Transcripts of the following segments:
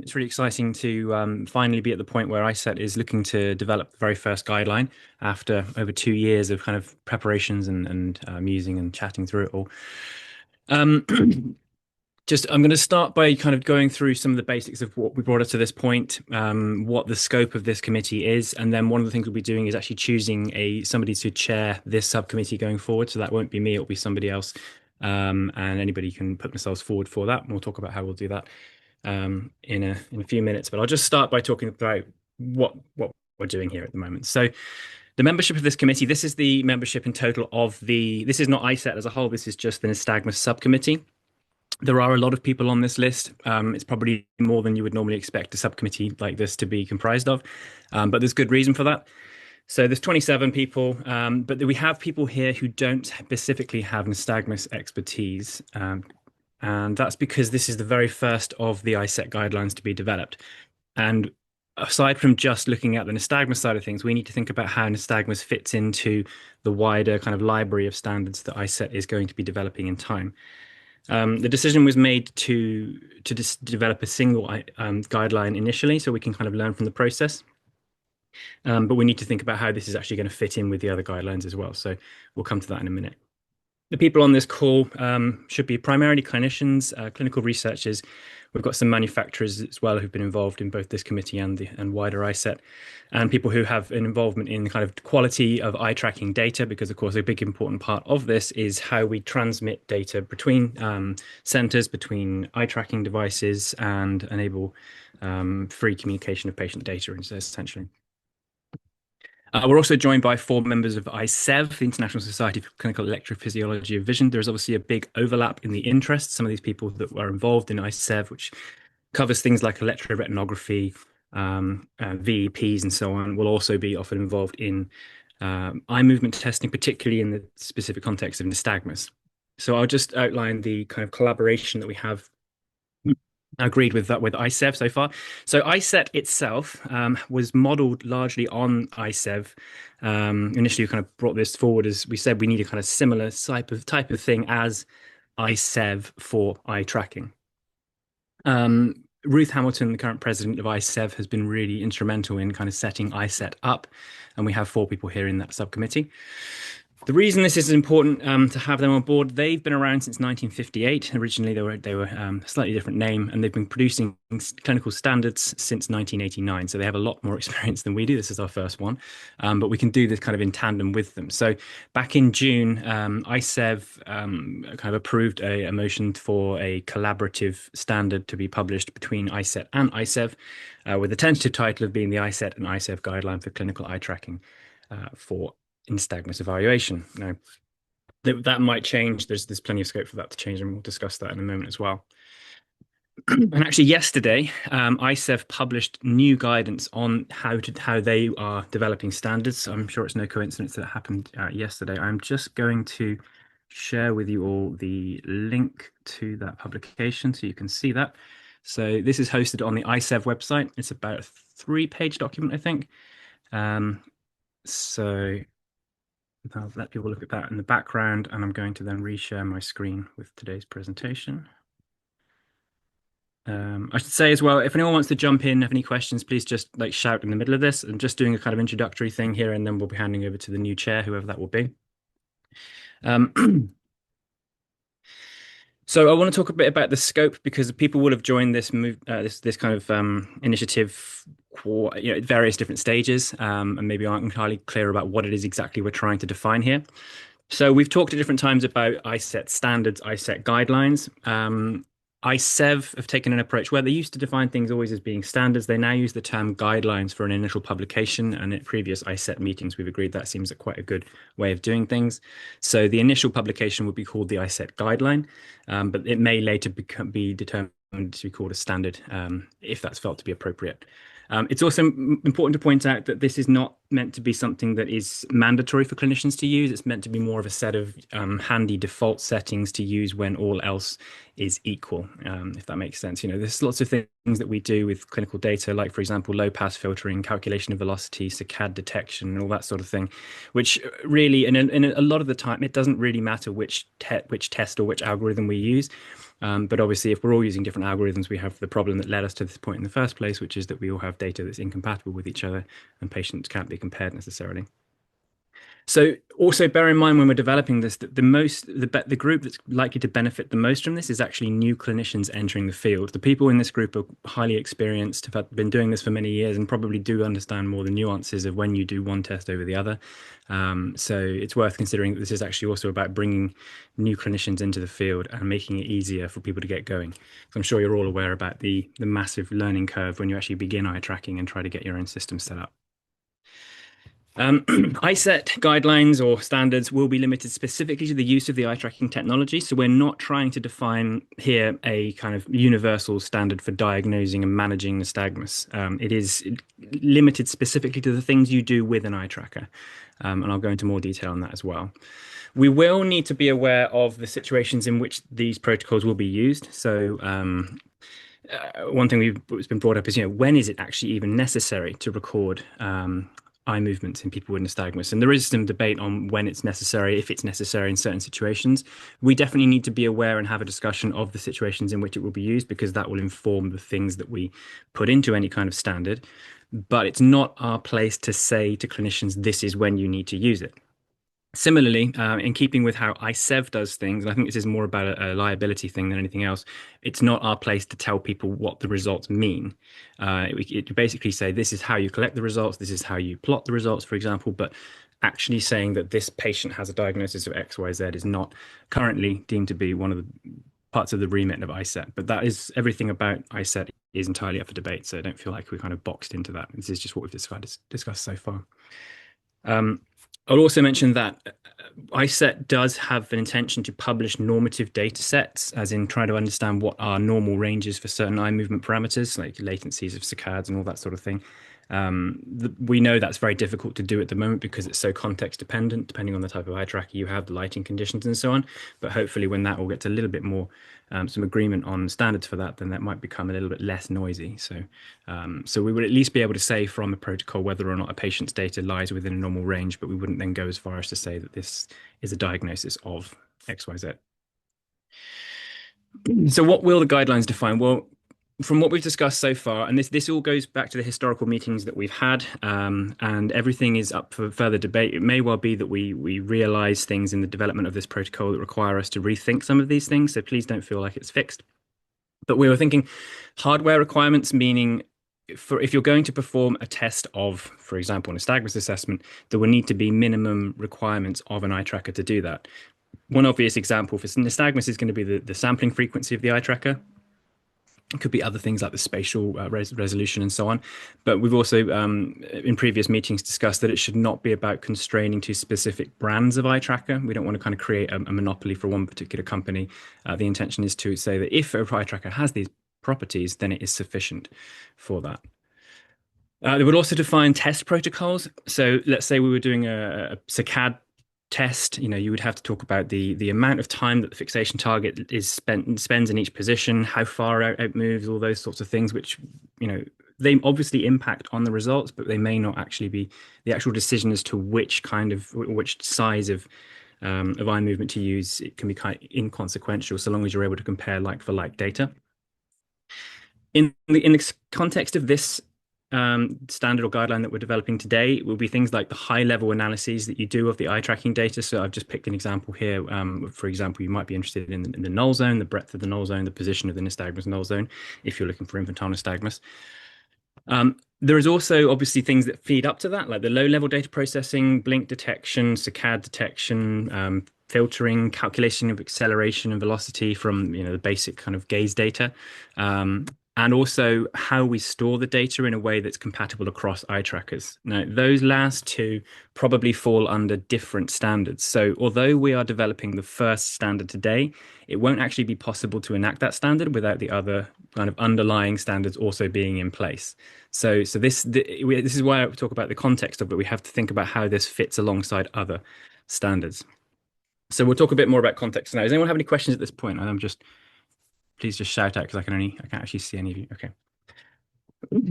It's really exciting to finally be at the point where ISET is looking to develop the very first guideline after over 2 years of kind of preparations and musing and chatting through it all. Um, I'm going to start by kind of going through some of the basics of what we brought us to this point, what the scope of this committee is, and then one of the things we'll be doing is actually choosing somebody to chair this subcommittee going forward. So that won't be me; it'll be somebody else, and anybody can put themselves forward for that. And we'll talk about how we'll do that in a few minutes. But I'll just start by talking about what we're doing here at the moment. So the membership of this committee, this is the membership in total of the. This is not ISET as a whole. This is just the nystagmus subcommittee. There are a lot of people on this list. It's probably more than you would normally expect a subcommittee like this to be comprised of, but there's good reason for that. So there's 27 people, but we have people here who don't specifically have nystagmus expertise, and that's because this is the very first of the ISET guidelines to be developed. And aside from just looking at the nystagmus side of things, we need to think about how nystagmus fits into the wider kind of library of standards that ISET is going to be developing in time. The decision was made to just develop a single guideline initially, so we can kind of learn from the process. But we need to think about how this is actually going to fit in with the other guidelines as well. So we'll come to that in a minute. The people on this call should be primarily clinicians, clinical researchers. We've got some manufacturers as well who've been involved in both this committee and wider ISET, and people who have an involvement in the kind of quality of eye tracking data, because of course a big important part of this is how we transmit data between centers, between eye tracking devices, and enable free communication of patient data, essentially. We're also joined by 4 members of ISEV, the International Society for Clinical Electrophysiology of Vision. There's obviously a big overlap in the interests. Some of these people that are involved in ISEV, which covers things like electroretinography, VEPs, and so on, will also be often involved in eye movement testing, particularly in the specific context of nystagmus. So I'll just outline the kind of collaboration that we have agreed with that with ISEV so far. So ISET itself was modeled largely on ISEV. Initially, we kind of brought this forward as we said we need a kind of similar type of thing as ISEV for eye tracking. Ruth Hamilton, the current president of ISEV, has been really instrumental in kind of setting ISET up, and we have 4 people here in that subcommittee. The reason this is important to have them on board, they've been around since 1958. Originally, they were a slightly different name, and they've been producing clinical standards since 1989. So they have a lot more experience than we do. This is our first one, but we can do this kind of in tandem with them. So back in June, ISEV kind of approved a motion for a collaborative standard to be published between ISET and ISEV, with the tentative title of being the ISET and ISEV guideline for clinical eye tracking for nystagmus evaluation. Now, that might change. There's plenty of scope for that to change, and we'll discuss that in a moment as well. And actually, yesterday, ISEV published new guidance on how they are developing standards. I'm sure it's no coincidence that it happened yesterday. I'm just going to share with you all the link to that publication so you can see that. So this is hosted on the ISEV website. It's about a 3-page document, I think. So I'll let people look at that in the background, and I'm going to then reshare my screen with today's presentation. I should say as well, if anyone wants to jump in, have any questions, please just shout in the middle of this. I'm just doing a kind of introductory thing here, and then we'll be handing over to the new chair, whoever that will be. So I want to talk a bit about the scope, because people will have joined this this kind of initiative at various different stages, and maybe aren't entirely clear about what it is exactly we're trying to define here. So we've talked at different times about ISET standards, ISET guidelines. ISEV have taken an approach where they used to define things always as being standards. They now use the term guidelines for an initial publication, and at previous ISET meetings, we've agreed that seems quite a good way of doing things. So the initial publication would be called the ISET guideline, but it may later be determined to be called a standard if that's felt to be appropriate. It's also important to point out that this is not meant to be something that is mandatory for clinicians to use. It's meant to be more of a set of handy default settings to use when all else is equal, if that makes sense. There's lots of things that we do with clinical data, like, for example, low pass filtering, calculation of velocity, saccade detection, and all that sort of thing, which really, in a lot of the time, it doesn't really matter which test or which algorithm we use. But obviously, if we're all using different algorithms, we have the problem that led us to this point in the first place, which is that we all have data that's incompatible with each other, and patients can't be compared necessarily. So also bear in mind when we're developing this that the group that's likely to benefit the most from this is actually new clinicians entering the field. The people in this group are highly experienced, been doing this for many years, and probably do understand more the nuances of when you do one test over the other. So it's worth considering that this is actually also about bringing new clinicians into the field and making it easier for people to get going. So I'm sure you're all aware about the massive learning curve when you actually begin eye tracking and try to get your own system set up. ISCET guidelines or standards will be limited specifically to the use of the eye tracking technology. So we're not trying to define here a kind of universal standard for diagnosing and managing nystagmus. It is limited specifically to the things you do with an eye tracker. And I'll go into more detail on that as well. We will need to be aware of the situations in which these protocols will be used. So one thing that's been brought up is, when is it actually even necessary to record eye movements in people with nystagmus? And there is some debate on when it's necessary, if it's necessary in certain situations. We definitely need to be aware and have a discussion of the situations in which it will be used, because that will inform the things that we put into any kind of standard. But it's not our place to say to clinicians, this is when you need to use it. Similarly, in keeping with how ISEV does things, and I think this is more about a liability thing than anything else, it's not our place to tell people what the results mean. It basically say, this is how you collect the results, this is how you plot the results, for example, but actually saying that this patient has a diagnosis of XYZ is not currently deemed to be one of the parts of the remit of ISET. But that is, everything about ISET is entirely up for debate, so I don't feel like we're kind of boxed into that. This is just what we've discussed so far. I'll also mention that ISCET does have an intention to publish normative data sets, as in try to understand what are normal ranges for certain eye movement parameters, like latencies of saccades and all that sort of thing. We know that's very difficult to do at the moment because it's so context dependent, depending on the type of eye tracker you have, the lighting conditions and so on. But hopefully when that all gets a little bit more, some agreement on standards for that, then that might become a little bit less noisy. So we would at least be able to say from a protocol whether or not a patient's data lies within a normal range, but we wouldn't then go as far as to say that this is a diagnosis of XYZ. So what will the guidelines define? Well, from what we've discussed so far, and this all goes back to the historical meetings that we've had, and everything is up for further debate. It may well be that we realize things in the development of this protocol that require us to rethink some of these things, so please don't feel like it's fixed. But we were thinking hardware requirements, meaning if you're going to perform a test of, for example, a nystagmus assessment, there will need to be minimum requirements of an eye tracker to do that. One obvious example for nystagmus is going to be the sampling frequency of the eye tracker. It could be other things like the spatial resolution and so on. But we've also, in previous meetings, discussed that it should not be about constraining to specific brands of eye tracker. We don't want to kind of create a monopoly for one particular company. The intention is to say that if a eye tracker has these properties, then it is sufficient for that. They would also define test protocols. So let's say we were doing a saccade test, you would have to talk about the amount of time that the fixation target spends in each position, how far out it moves, all those sorts of things, which they obviously impact on the results, but they may not actually be the actual decision as to which size of eye movement to use. It can be kind of inconsequential so long as you're able to compare like for like data. In the context of this standard or guideline that we're developing today will be things like the high level analyses that you do of the eye tracking data. So I've just picked an example here. For example, you might be interested in the null zone, the breadth of the null zone, the position of the nystagmus null zone, if you're looking for infantile nystagmus. There is also obviously things that feed up to that, like the low level data processing, blink detection, saccade detection, filtering, calculation of acceleration and velocity from the basic kind of gaze data. And also how we store the data in a way that's compatible across eye trackers. Now, those last two probably fall under different standards. So although we are developing the first standard today, it won't actually be possible to enact that standard without the other kind of underlying standards also being in place. So this is why I talk about the context of it. We have to think about how this fits alongside other standards. So we'll talk a bit more about context now. Does anyone have any questions at this point? Please just shout out because I can't actually see any of you. Okay.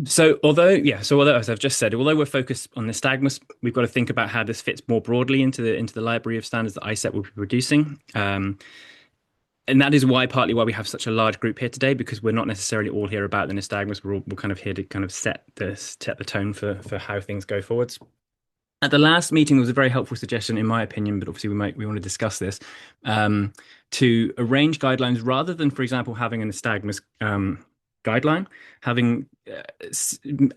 So although, as I've just said, although we're focused on nystagmus, we've got to think about how this fits more broadly into the library of standards that ISCET will be producing. And that is why partly why we have such a large group here today, because we're not necessarily all here about the nystagmus. We're kind of here to kind of set the tone for how things go forwards. At the last meeting, there was a very helpful suggestion, in my opinion, but obviously we want to discuss this, um, to arrange guidelines rather than, for example, having a nystagmus guideline, having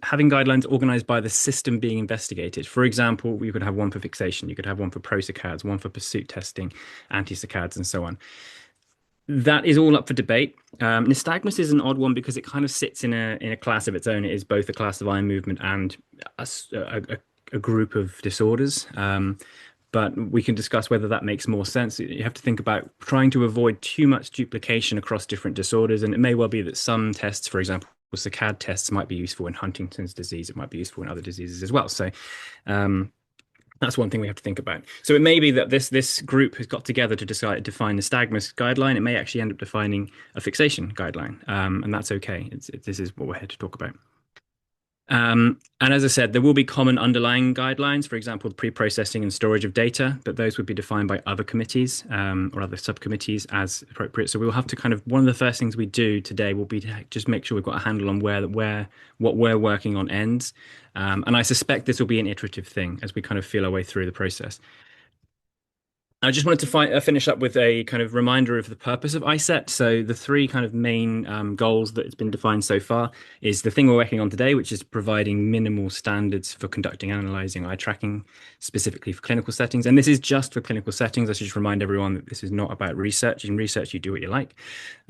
having guidelines organized by the system being investigated. For example, you could have one for fixation, you could have one for prosaccades, one for pursuit testing, anti-saccades, and so on. That is all up for debate. Nystagmus is an odd one because it kind of sits in a class of its own. It is both a class of eye movement and a group of disorders. But we can discuss whether that makes more sense. You have to think about trying to avoid too much duplication across different disorders. And it may well be that some tests, for example, saccade tests might be useful in Huntington's disease. It might be useful in other diseases as well. So that's one thing we have to think about. So it may be that this group has got together to define the nystagmus guideline. It may actually end up defining a fixation guideline, and that's okay. This is what we're here to talk about. And as I said, there will be common underlying guidelines, for example, pre-processing and storage of data, but those would be defined by other committees or other subcommittees as appropriate. So we will have to kind of, one of the first things we do today will be to just make sure we've got a handle on what we're working on ends. And I suspect this will be an iterative thing as we kind of feel our way through the process. I just wanted to finish up with a kind of reminder of the purpose of ISCET. So the three kind of main goals that it's been defined so far is the thing we're working on today, which is providing minimal standards for conducting and analyzing eye tracking, specifically for clinical settings. And this is just for clinical settings. I should just remind everyone that this is not about research. In research, you do what you like.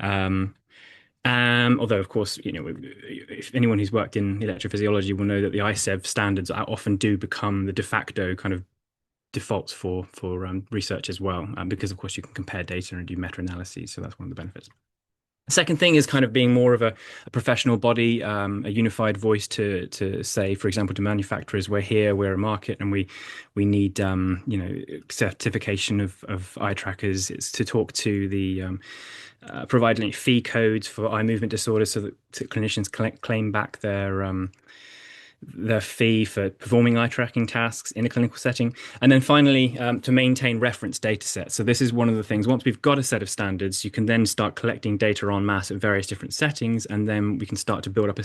Although, of course, if anyone who's worked in electrophysiology will know that the ISEV standards often do become the de facto kind of defaults for research as well, because of course you can compare data and do meta-analyses. So that's one of the benefits. The second thing is kind of being more of a professional body, a unified voice to say, for example, to manufacturers, we're here, we're a market, and we need certification of eye trackers. It's to talk to the providing fee codes for eye movement disorders so that clinicians claim back their fee for performing eye tracking tasks in a clinical setting. And then finally, to maintain reference data sets. So this is one of the things, once we've got a set of standards, you can then start collecting data en masse at various different settings, and then we can start to build up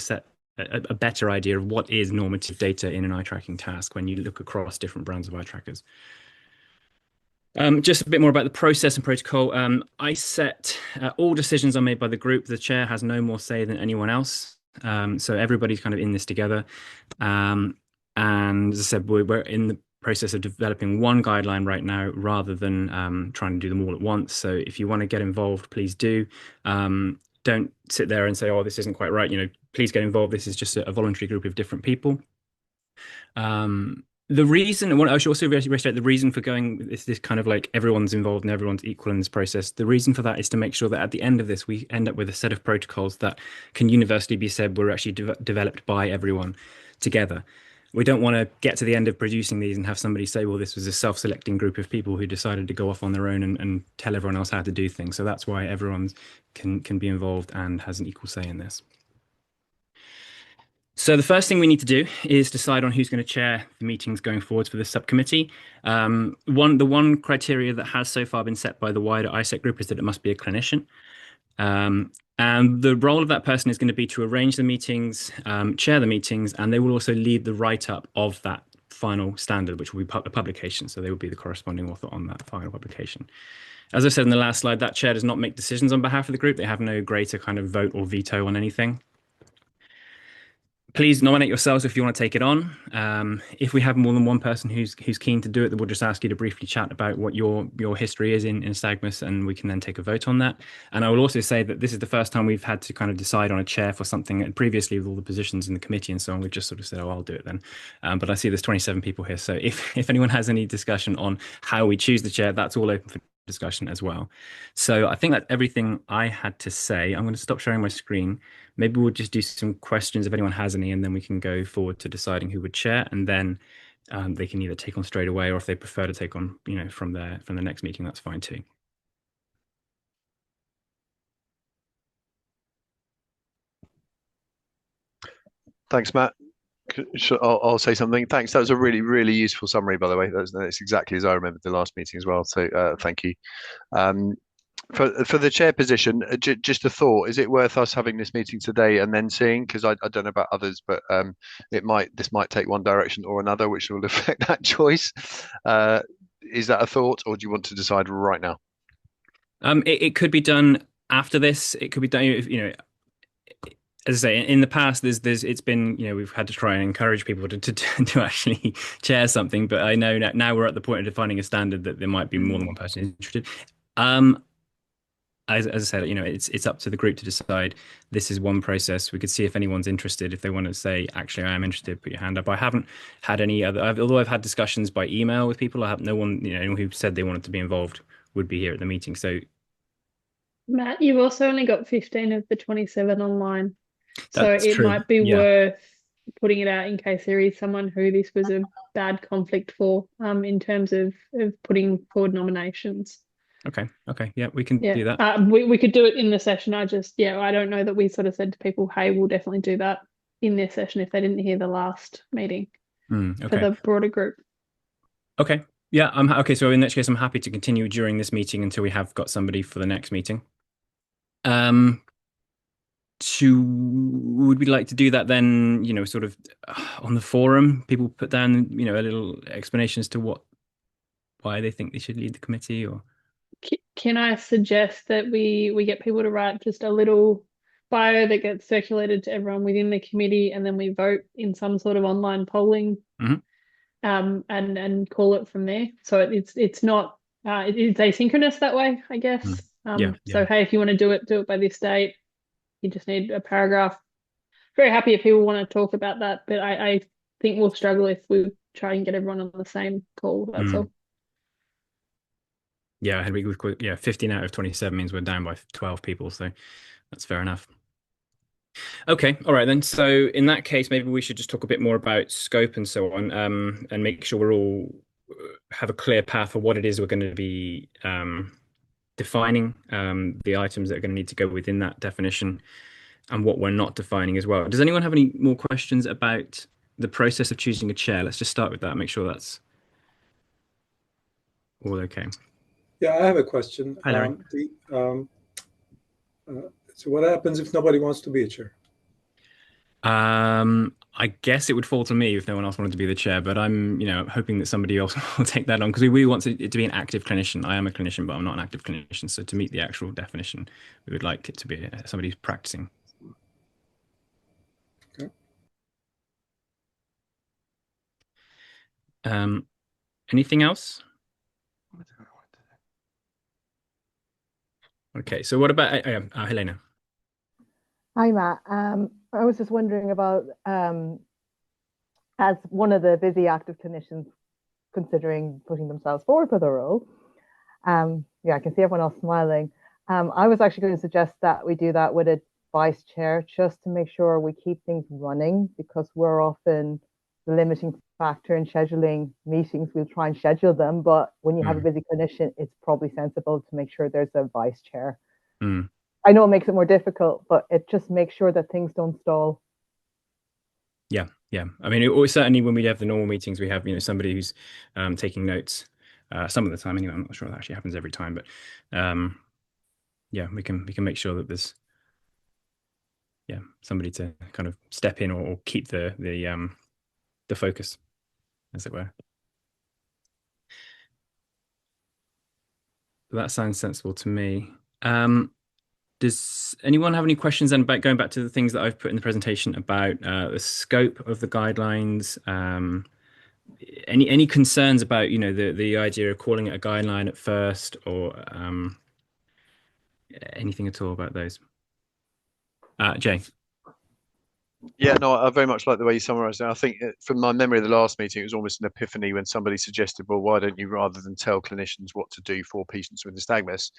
a better idea of what is normative data in an eye tracking task when you look across different brands of eye trackers. Just a bit more about the process and protocol. I set all decisions are made by the group. The chair has no more say than anyone else. So everybody's kind of in this together. And as I said, we're in the process of developing one guideline right now rather than trying to do them all at once. So if you want to get involved, please do. Don't sit there and say, oh, this isn't quite right. Please get involved. This is just a voluntary group of different people. The reason, and I should also reiterate the reason for going this kind of like everyone's involved and everyone's equal in this process. The reason for that is to make sure that at the end of this, we end up with a set of protocols that can universally be said were actually developed by everyone together. We don't want to get to the end of producing these and have somebody say, well, this was a self-selecting group of people who decided to go off on their own and tell everyone else how to do things. So that's why everyone can be involved and has an equal say in this. So the first thing we need to do is decide on who's going to chair the meetings going forwards for this subcommittee. The one criteria that has so far been set by the wider ISEC group is that it must be a clinician. And the role of that person is going to be to arrange the meetings, chair the meetings, and they will also lead the write-up of that final standard, which will be a publication. So they will be the corresponding author on that final publication. As I said in the last slide, that chair does not make decisions on behalf of the group. They have no greater kind of vote or veto on anything. Please nominate yourselves if you want to take it on. If we have more than one person who's keen to do it, then we'll just ask you to briefly chat about what your history is in nystagmus, and we can then take a vote on that. And I will also say that this is the first time we've had to kind of decide on a chair for something. And previously, with all the positions in the committee and so on, we've just sort of said, "Oh, I'll do it then." But I see there's 27 people here, so if anyone has any discussion on how we choose the chair, that's all open for discussion as well. So I think that's everything I had to say. I'm going to stop sharing my screen. Maybe we'll just do some questions if anyone has any, and then we can go forward to deciding who would chair, and then they can either take on straight away, or if they prefer to take on, from the next meeting, that's fine too. Thanks, Matt. I'll say something. Thanks. That was a really, really useful summary, by the way. That's exactly as I remembered the last meeting as well. So thank you. For the chair position, just a thought: is it worth us having this meeting today and then seeing? Because I don't know about others, but this might take one direction or another, which will affect that choice. Uh, is that a thought, or do you want to decide right now? It could be done after this. It could be done, as I say, in the past, there's it's been, we've had to try and encourage people to actually chair something, but I know now we're at the point of defining a standard that there might be more than one person interested. Um, as I said, it's up to the group to decide. This is one process. We could see if anyone's interested. If they want to say, actually, I am interested, put your hand up. I haven't had any other, although I've had discussions by email with people. I have no one, anyone who said they wanted to be involved would be here at the meeting. So Matt, you've also only got 15 of the 27 online. So that's it true. might be Yeah. worth putting it out in case there is someone who this was a bad conflict for, in terms of putting forward nominations. Okay. Okay. Yeah, we can Yeah. do that. We could do it in the session. I don't know that we sort of said to people, hey, we'll definitely do that in this session if they didn't hear the last meeting for Okay. the broader group. Okay. Yeah, okay. So in that case, I'm happy to continue during this meeting until we have got somebody for the next meeting. Um, would we like to do that then, sort of on the forum, people put down, a little explanation as to why they think they should lead the committee or Can I suggest that we get people to write just a little bio that gets circulated to everyone within the committee, and then we vote in some sort of online polling, Mhm. and call it from there. So it's not it's asynchronous that way, I guess. Mm. Yeah, So yeah. hey, if you want to do it by this date, you just need a paragraph. Very happy if people want to talk about that, but I think we'll struggle if we try and get everyone on the same call. That's Mm. all. Yeah, yeah, 15 out of 27 means we're down by 12 people, so that's fair enough. Okay, all right then. So in that case, maybe we should just talk a bit more about scope and so on, and make sure we're all have a clear path for what it is we're going to be defining, the items that are going to need to go within that definition, and what we're not defining as well. Does anyone have any more questions about the process of choosing a chair? Let's just start with that. Make sure that's all okay. Yeah, I have a question. Hi, Larry. So what happens if nobody wants to be a chair? I guess it would fall to me if no one else wanted to be the chair, but I'm, hoping that somebody else will take that on because we really want it to be an active clinician. I am a clinician, but I'm not an active clinician. So to meet the actual definition, we would like it to be somebody who's practicing. Okay. Anything else? Okay, so what about Helena? Hi, Matt. I was just wondering about, as one of the busy active clinicians considering putting themselves forward for the role. Yeah, I can see everyone else smiling. I was actually going to suggest that we do that with a vice chair just to make sure we keep things running because we're often the limiting factor in scheduling meetings. We'll try and schedule them, but when you have a busy clinician, it's probably sensible to make sure there's a vice chair. Mm. I know it makes it more difficult, but it just makes sure that things don't stall. Yeah, yeah. I mean, it certainly when we have the normal meetings, we have somebody who's taking notes some of the time. Anyway, I'm not sure that actually happens every time, but yeah, we can make sure that there's somebody to kind of step in or keep the focus, as it were. That sounds sensible to me. Does anyone have any questions then about going back to the things that I've put in the presentation about the scope of the guidelines? Any concerns about the idea of calling it a guideline at first, or anything at all about those? Jay. Yeah, no, I very much like the way you summarised it. I think from my memory of the last meeting, it was almost an epiphany when somebody suggested, well, why don't you, rather than tell clinicians what to do for patients with nystagmus,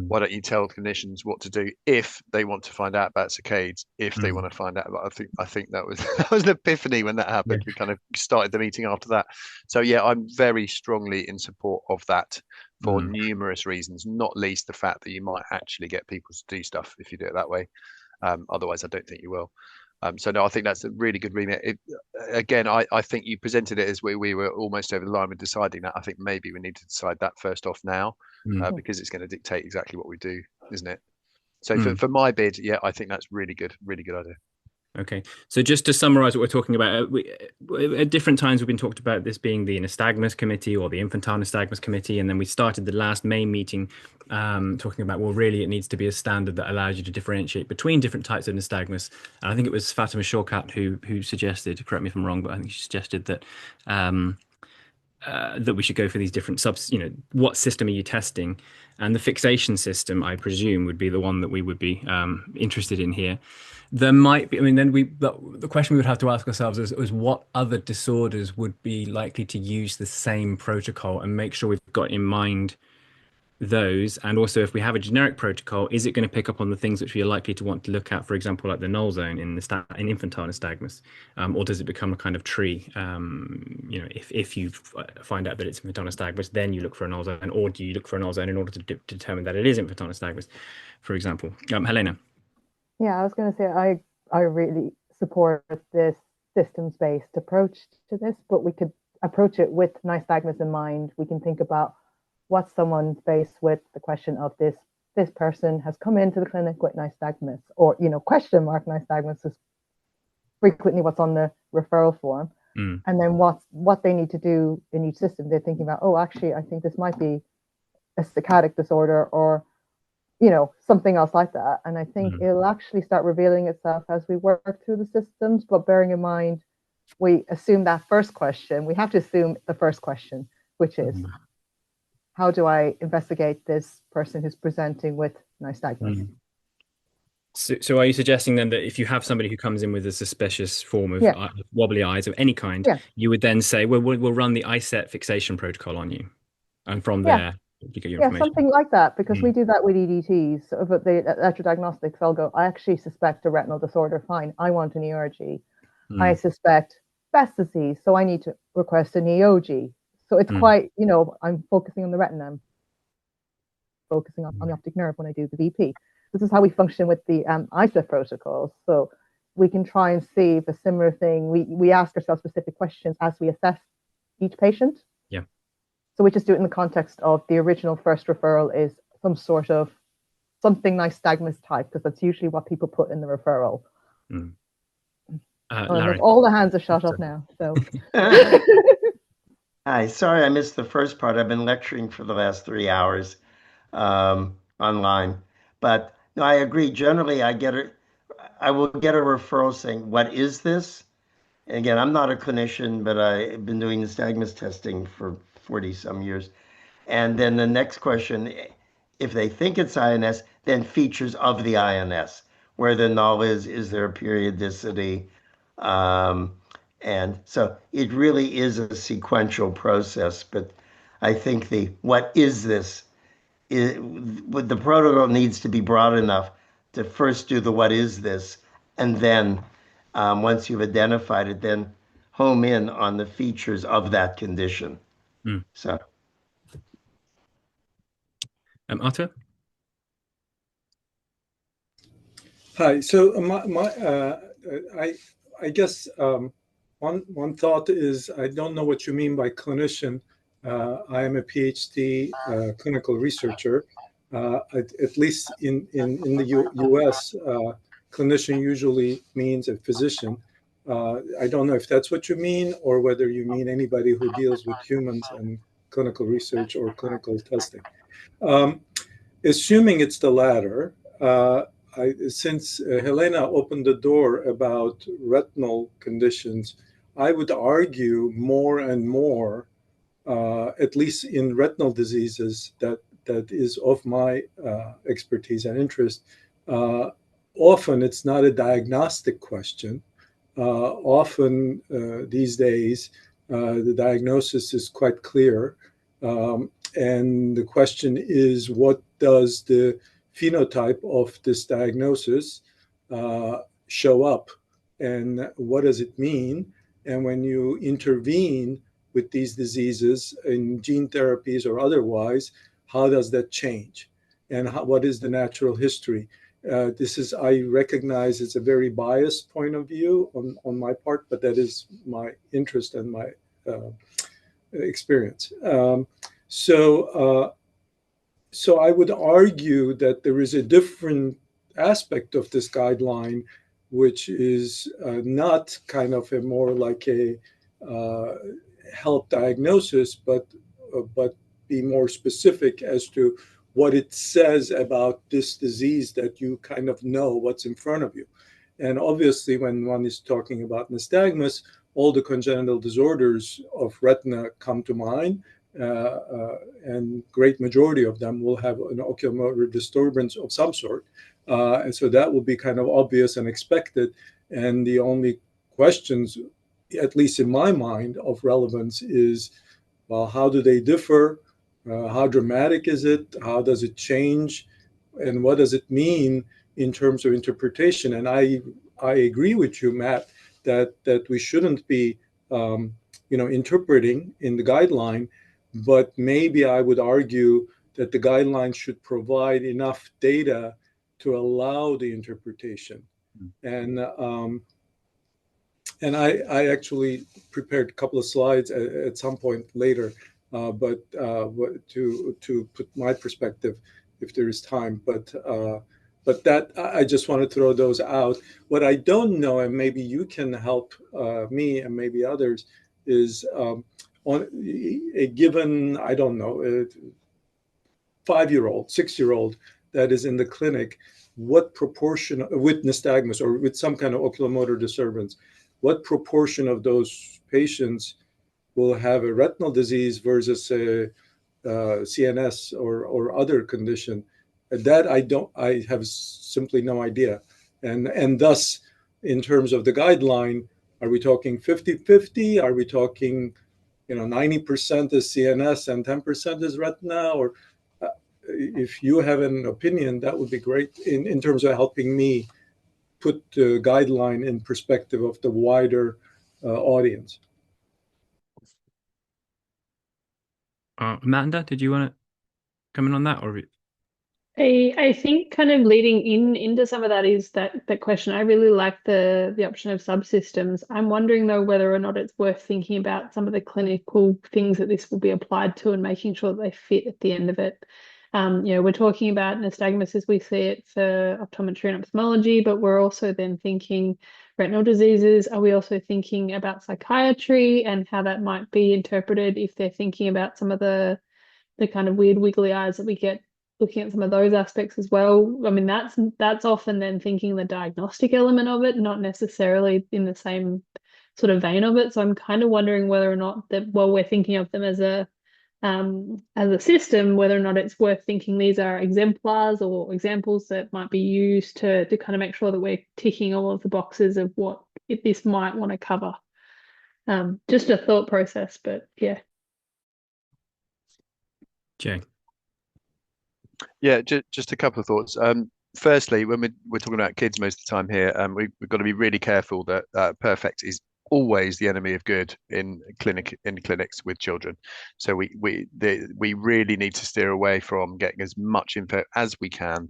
why don't you tell clinicians what to do if they want to find out about saccades, if they want to find out about, I think that was that was an epiphany when that happened. Yeah. We kind of started the meeting after that. So yeah, I'm very strongly in support of that for numerous reasons, not least the fact that you might actually get people to do stuff if you do it that way. Otherwise, I don't think you will. So no, I think that's a really good remit. Again, I think you presented it as we were almost over the line with deciding that. I think maybe we need to decide that first off now, because it's going to dictate exactly what we do, isn't it? So for my bid, yeah, I think that's really good idea. Okay, so just to summarize what we're talking about, at different times we've been talked about this being the nystagmus committee or the infantile nystagmus committee, and then we started the last main meeting talking about, well, really it needs to be a standard that allows you to differentiate between different types of nystagmus. And I think it was Fatima Shorkat who suggested, correct me if I'm wrong, but I think she suggested that that we should go for these different subs, what system are you testing? And the fixation system, I presume, would be the one that we would be interested in here. There might be, then the question we would have to ask ourselves is what other disorders would be likely to use the same protocol, and make sure we've got in mind those. And also, if we have a generic protocol, is it going to pick up on the things which we are likely to want to look at, for example, like the null zone in infantile nystagmus, or does it become a kind of tree? If you find out that it's infantile nystagmus, then you look for a null zone, or do you look for a null zone in order to determine that it is infantile nystagmus, for example? Helena. Yeah, I was going to say I really support this systems-based approach to this, but we could approach it with nystagmus in mind. We can think about what someone's faced with, the question of this person has come into the clinic with nystagmus, or question mark nystagmus is frequently what's on the referral form, and then what they need to do in each system. They're thinking about, oh, actually, I think this might be a saccadic disorder, or something else like that. And I think it'll actually start revealing itself as we work through the systems, but bearing in mind, we assume that first question, we have to assume the first question, which is, how do I investigate this person who's presenting with nystagmus? So are you suggesting then that if you have somebody who comes in with a suspicious form of wobbly eyes of any kind, you would then say, well, we'll run the ISCET fixation protocol on you, and from there you get your information? Something like that, because we do that with EDTs. So, but the electrodiagnostics, I'll go, I actually suspect a retinal disorder. Fine, I want an ERG. I suspect Best disease, so I need to request an EOG. So it's quite, I'm focusing on the retina, I'm focusing on the optic nerve when I do the VP. This is how we function with the ISCET protocols. So we can try and see if a similar thing, we ask ourselves specific questions as we assess each patient. Yeah. So we just do it in the context of the original first referral is some sort of something nystagmus type, because that's usually what people put in the referral. Larry. All the hands are shut up now. So. Hi, sorry I missed the first part. I've been lecturing for the last 3 hours online, but no, I agree. Generally, I will get a referral saying, "What is this?" And again, I'm not a clinician, but I've been doing nystagmus testing for 40 some years. And then the next question, if they think it's INS, then features of the INS, where the null is there a periodicity? And so it really is a sequential process, but I think what is this? The protocol needs to be broad enough to first do the what is this, and then once you've identified it, then home in on the features of that condition. So, Arthur? Hi. So I guess one thought is, I don't know what you mean by clinician. I am a PhD clinical researcher. At least in the US, clinician usually means a physician. I don't know if that's what you mean, or whether you mean anybody who deals with humans and clinical research or clinical testing. Assuming it's the latter, since Helena opened the door about retinal conditions, I would argue more and more, at least in retinal diseases, that is of my expertise and interest. Often it's not a diagnostic question. Often these days, the diagnosis is quite clear. And the question is, what does the phenotype of this diagnosis show up, and what does it mean? And when you intervene with these diseases in gene therapies or otherwise, how does that change? And what is the natural history? This is, I recognize it's a very biased point of view on my part, but that is my interest and my experience. So I would argue that there is a different aspect of this guideline, which is not kind of a more like a health diagnosis, but be more specific as to what it says about this disease, that you kind of know what's in front of you. And obviously, when one is talking about nystagmus, all the congenital disorders of retina come to mind, and great majority of them will have an oculomotor disturbance of some sort. And so that will be kind of obvious and expected. And the only questions, at least in my mind, of relevance is, well, how do they differ? How dramatic is it? How does it change? And what does it mean in terms of interpretation? And I agree with you, Matt, that we shouldn't be interpreting in the guideline, but maybe I would argue that the guideline should provide enough data to allow the interpretation. And I actually prepared a couple of slides at some point later, but to put my perspective, if there is time. But that, I just want to throw those out. What I don't know, and maybe you can help me and maybe others, is on a given, I don't know, a 5-year-old, 6-year-old that is in the clinic, what proportion with nystagmus or with some kind of oculomotor disturbance, what proportion of those patients will have a retinal disease versus a CNS or other condition? That I have simply no idea. And thus, in terms of the guideline, are we talking 50-50? Are we talking 90% is CNS and 10% is retina? Or if you have an opinion, that would be great in terms of helping me put the guideline in perspective of the wider audience. Amanda, did you want to come in on that? Or I think kind of leading into some of that is that question. I really like the option of subsystems. I'm wondering though whether or not it's worth thinking about some of the clinical things that this will be applied to and making sure that they fit at the end of it. We're talking about nystagmus as we see it for optometry and ophthalmology, but we're also then thinking retinal diseases. Are we also thinking about psychiatry and how that might be interpreted if they're thinking about some of the kind of weird wiggly eyes that we get looking at some of those aspects as well? I mean, that's often then thinking the diagnostic element of it, not necessarily in the same sort of vein of it. So I'm kind of wondering whether or not that while we're thinking of them as a system, whether or not it's worth thinking these are exemplars or examples that might be used to kind of make sure that we're ticking all of the boxes of what this might want to cover. Just a thought process, but yeah. Jay. Yeah, just a couple of thoughts. Firstly, when we're talking about kids most of the time here, we've got to be really careful that perfect is always the enemy of good in clinics with children. So we really need to steer away from getting as much info as we can.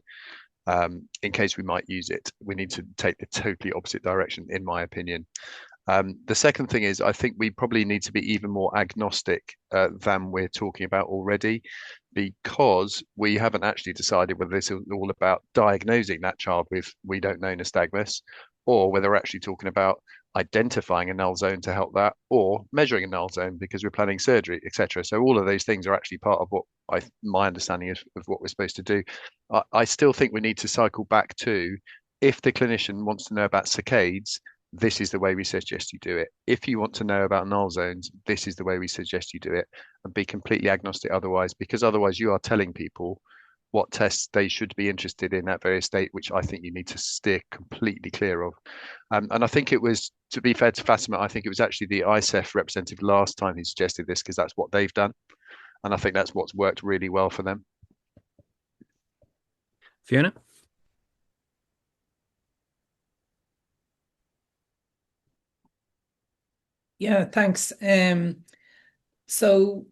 In case we might use it, we need to take the totally opposite direction, in my opinion. The second thing is, I think we probably need to be even more agnostic than we're talking about already, because we haven't actually decided whether this is all about diagnosing that child with, we don't know, nystagmus, or whether we're actually talking about identifying a null zone to help that, or measuring a null zone because we're planning surgery, etc. So all of those things are actually part of what my understanding of what we're supposed to do. I still think we need to cycle back to, if the clinician wants to know about saccades, this is the way we suggest you do it. If you want to know about null zones, this is the way we suggest you do it, and be completely agnostic otherwise, because otherwise you are telling people what tests they should be interested in at various state, which I think you need to steer completely clear of. And I think it was, to be fair to Fatima, I think it was actually the ISEF representative last time who suggested this, because that's what they've done. And I think that's what's worked really well for them. Fiona? Yeah, thanks. So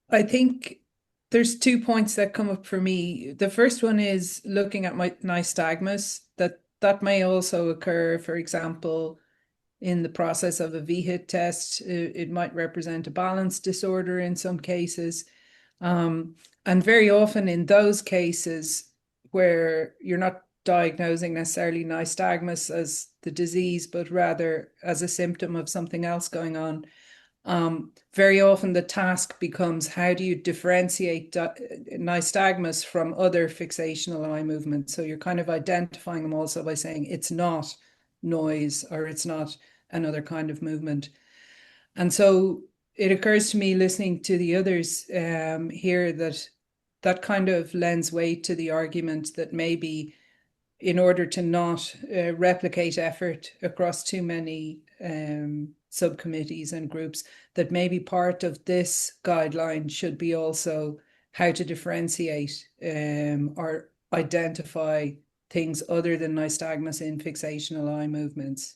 I think there's 2 points that come up for me. The first one is looking at my nystagmus, that may also occur, for example, in the process of a VHIT test. It might represent a balance disorder in some cases. And very often in those cases where you're not diagnosing necessarily nystagmus as the disease, but rather as a symptom of something else going on, very often the task becomes, how do you differentiate nystagmus from other fixational eye movements? So you're kind of identifying them also by saying it's not noise or it's not another kind of movement. And so it occurs to me, listening to the others here, that kind of lends weight to the argument that maybe in order to not replicate effort across too many subcommittees and groups, that maybe part of this guideline should be also how to differentiate or identify things other than nystagmus in fixational eye movements.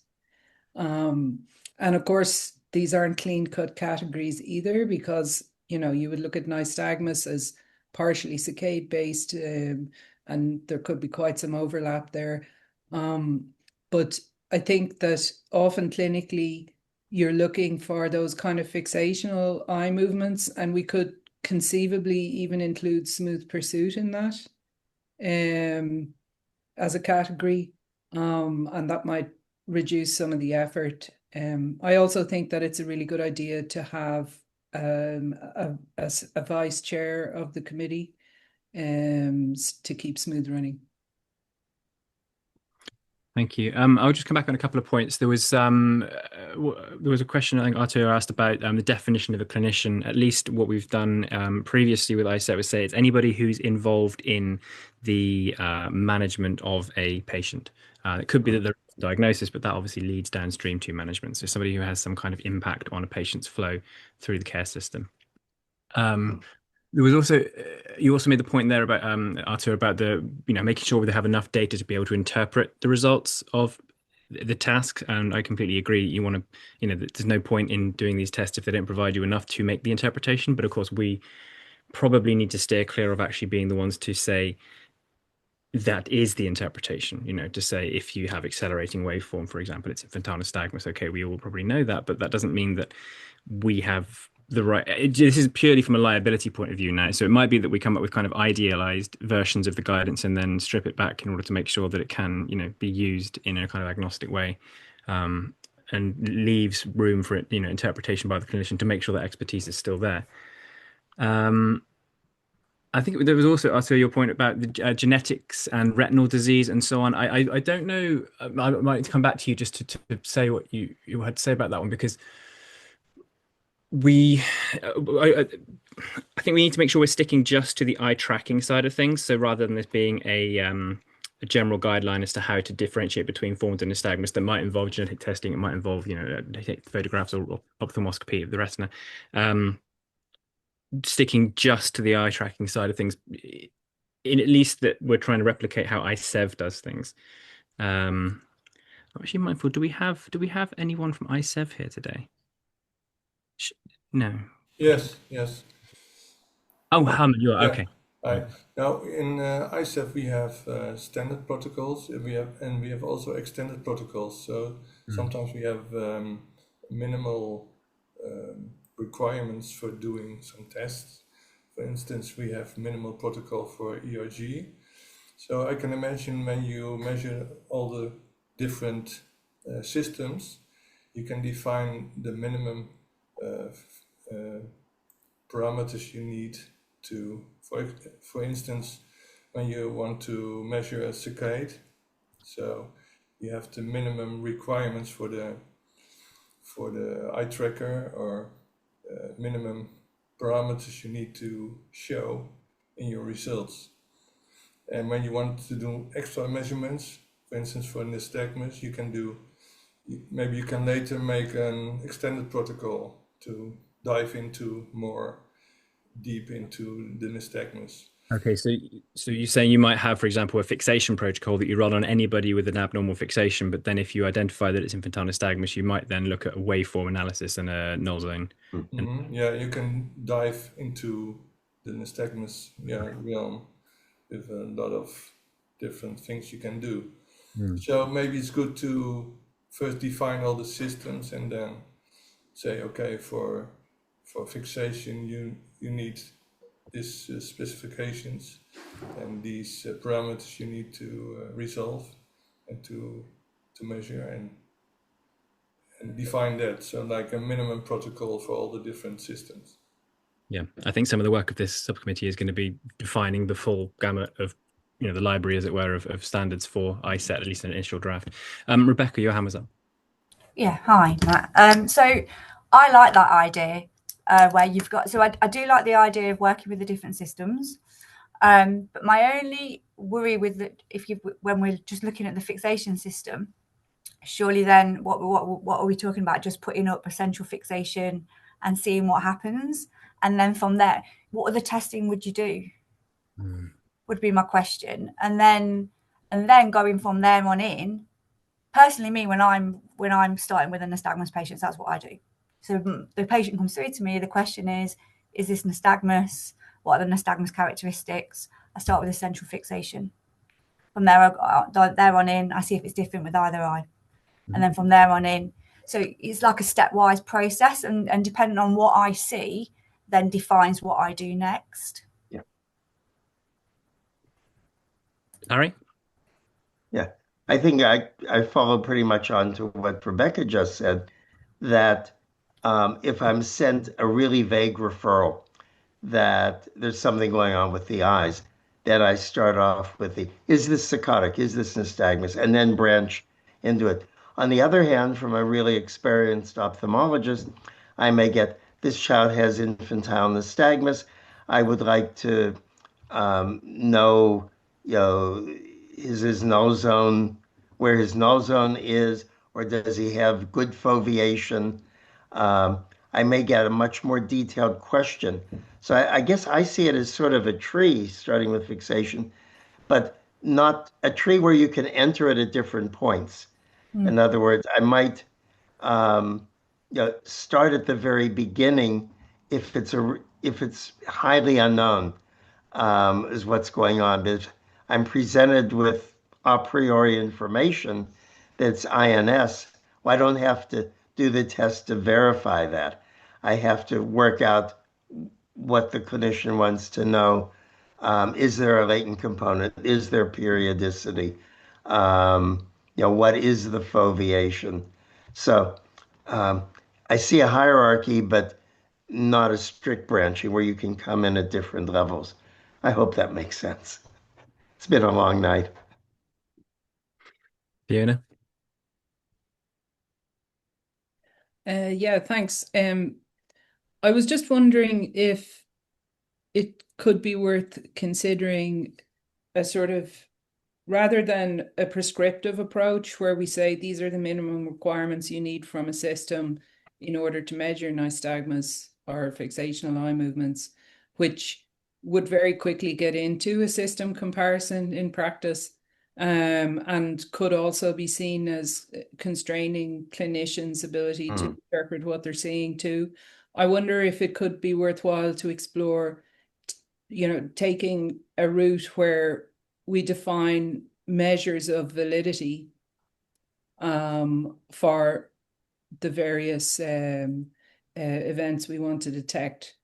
And of course, these aren't clean-cut categories either, because, you know, you would look at nystagmus as partially saccade-based, and there could be quite some overlap there. But I think that often clinically, you're looking for those kind of fixational eye movements, and we could conceivably even include smooth pursuit in that as a category, and that might reduce some of the effort. I also think that it's a really good idea to have a vice chair of the committee to keep smooth running. Thank you. I'll just come back on a couple of points. There was a question I think Arthur asked about the definition of a clinician. At least what we've done previously with ISCET was say it's anybody who's involved in the management of a patient. It could be that there's a diagnosis, but that obviously leads downstream to management. So somebody who has some kind of impact on a patient's flow through the care system. There was also, you also made the point there about Arthur, about making sure they have enough data to be able to interpret the results of the task. And I completely agree. You want to, there's no point in doing these tests if they don't provide you enough to make the interpretation. But of course, we probably need to steer clear of actually being the ones to say that is the interpretation, to say if you have accelerating waveform, for example, it's infantile nystagmus. Okay, we all probably know that, but that doesn't mean that we have the right. This is purely from a liability point of view now. So it might be that we come up with kind of idealized versions of the guidance and then strip it back in order to make sure that it can, be used in a kind of agnostic way, and leaves room for it, interpretation by the clinician to make sure that expertise is still there. I think there was also your point about the genetics and retinal disease and so on. I don't know. I might come back to you just to say what you had to say about that one, because I think we need to make sure we're sticking just to the eye tracking side of things. So rather than this being a general guideline as to how to differentiate between forms of nystagmus that might involve genetic testing, it might involve photographs or ophthalmoscopy of the retina. Sticking just to the eye tracking side of things, in at least that we're trying to replicate how ISEV does things. I'm actually mindful. Do we have anyone from ISEV here today? No. Yes. Oh, Hamid, you are. Yeah. Okay. Now in ISEV we have standard protocols, and we have also extended protocols. So sometimes we have minimal requirements for doing some tests. For instance, we have minimal protocol for ERG. So I can imagine when you measure all the different systems, you can define the minimum parameters you need to, for instance, when you want to measure a saccade, so you have the minimum requirements for the eye tracker, or minimum parameters you need to show in your results. And when you want to do extra measurements, for instance for nystagmus, maybe you can later make an extended protocol to dive into more deep into the nystagmus. Okay, so you're saying you might have, for example, a fixation protocol that you run on anybody with an abnormal fixation, but then if you identify that it's infantile nystagmus, you might then look at a waveform analysis and a null zone. Yeah, you can dive into the nystagmus realm with a lot of different things you can do. So maybe it's good to first define all the systems and then say, okay, for fixation you need these specifications and these parameters you need to resolve and to measure and define that. So like a minimum protocol for all the different systems. Yeah, I think some of the work of this subcommittee is going to be defining the full gamut of, the library, as it were, of standards for ISCET, at least in an initial draft. Rebecca, your hand was up. Yeah, hi, Matt. So I like that idea where you've got, so I do like the idea of working with the different systems. But my only worry with when we're just looking at the fixation system, surely then what are we talking about? Just putting up a central fixation and seeing what happens, and then from there, what other testing would you do? Would be my question, and then going from there on in. Personally, me, when I'm starting with a nystagmus patient, that's what I do. So the patient comes through to me. The question is this nystagmus? What are the nystagmus characteristics? I start with a central fixation. From there on in, I see if it's different with either eye. And then from there on in, so it's like a stepwise process, and depending on what I see, then defines what I do next. Yeah. Harry? Yeah. I think I follow pretty much on to what Rebecca just said, that if I'm sent a really vague referral that there's something going on with the eyes, that I start off with is this saccadic, is this nystagmus, and then branch into it. On the other hand, from a really experienced ophthalmologist, I may get, this child has infantile nystagmus. I would like to know, is his null zone where his null zone is, or does he have good foveation? I may get a much more detailed question. So I guess I see it as sort of a tree, starting with fixation, but not a tree where you can enter it at different points. In other words, I might start at the very beginning if it's highly unknown is what's going on. But I'm presented with a priori information that's INS. Well, I don't have to do the test to verify that. I have to work out what the clinician wants to know. Is there a latent component? Is there periodicity? What is the foveation? So I see a hierarchy, but not a strict branching where you can come in at different levels. I hope that makes sense. It's been a long night. Fiona? Yeah, thanks. I was just wondering if it could be worth considering a sort of, rather than a prescriptive approach where we say these are the minimum requirements you need from a system in order to measure nystagmus or fixational eye movements, which would very quickly get into a system comparison in practice, and could also be seen as constraining clinicians' ability to interpret what they're seeing too. I wonder if it could be worthwhile to explore, taking a route where we define measures of validity for the various events we want to detect,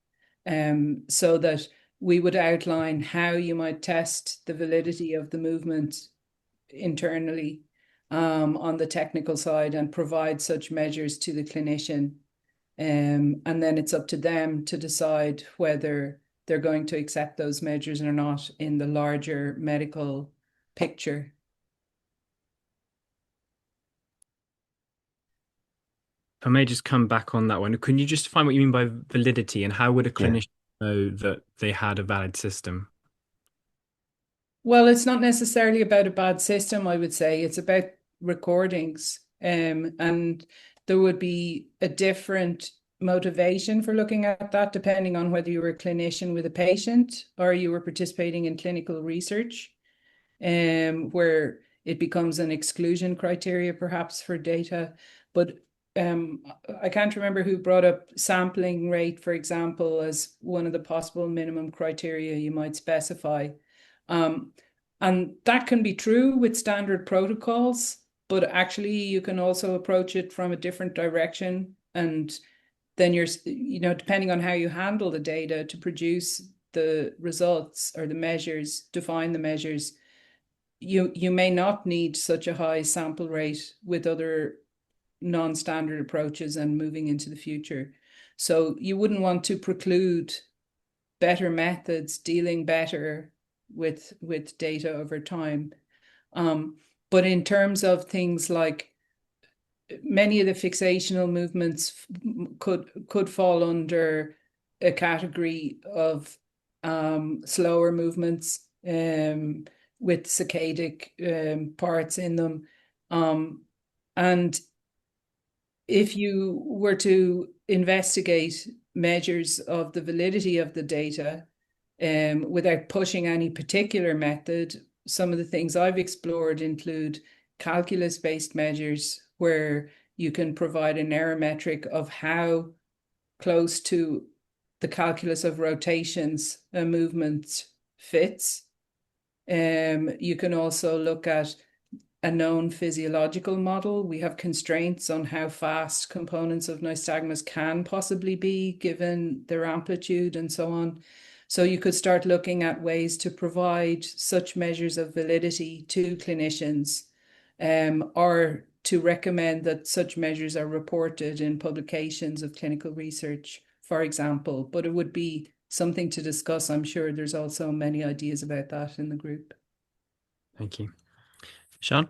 so that we would outline how you might test the validity of the movement internally on the technical side and provide such measures to the clinician. And then it's up to them to decide whether they're going to accept those measures or not in the larger medical picture. If I may just come back on that one, can you just define what you mean by validity, and how would a clinician know that they had a valid system? Well, it's not necessarily about a bad system, I would say. It's about recordings. And there would be a different motivation for looking at that, depending on whether you were a clinician with a patient or you were participating in clinical research, where it becomes an exclusion criteria perhaps for data. But I can't remember who brought up sampling rate, for example, as one of the possible minimum criteria you might specify. And that can be true with standard protocols, but actually you can also approach it from a different direction. And then you're, depending on how you handle the data to produce the results or the measures, define the measures, you may not need such a high sample rate with other non-standard approaches and moving into the future. So you wouldn't want to preclude better methods dealing better with data over time. But in terms of things like many of the fixational movements could fall under a category of slower movements with saccadic parts in them. And if you were to investigate measures of the validity of the data without pushing any particular method, some of the things I've explored include calculus-based measures where you can provide an error metric of how close to the calculus of rotations a movement fits. You can also look at a known physiological model. We have constraints on how fast components of nystagmus can possibly be given their amplitude and so on. So you could start looking at ways to provide such measures of validity to clinicians, or to recommend that such measures are reported in publications of clinical research, for example. But it would be something to discuss. I'm sure there's also many ideas about that in the group. Thank you. Sean?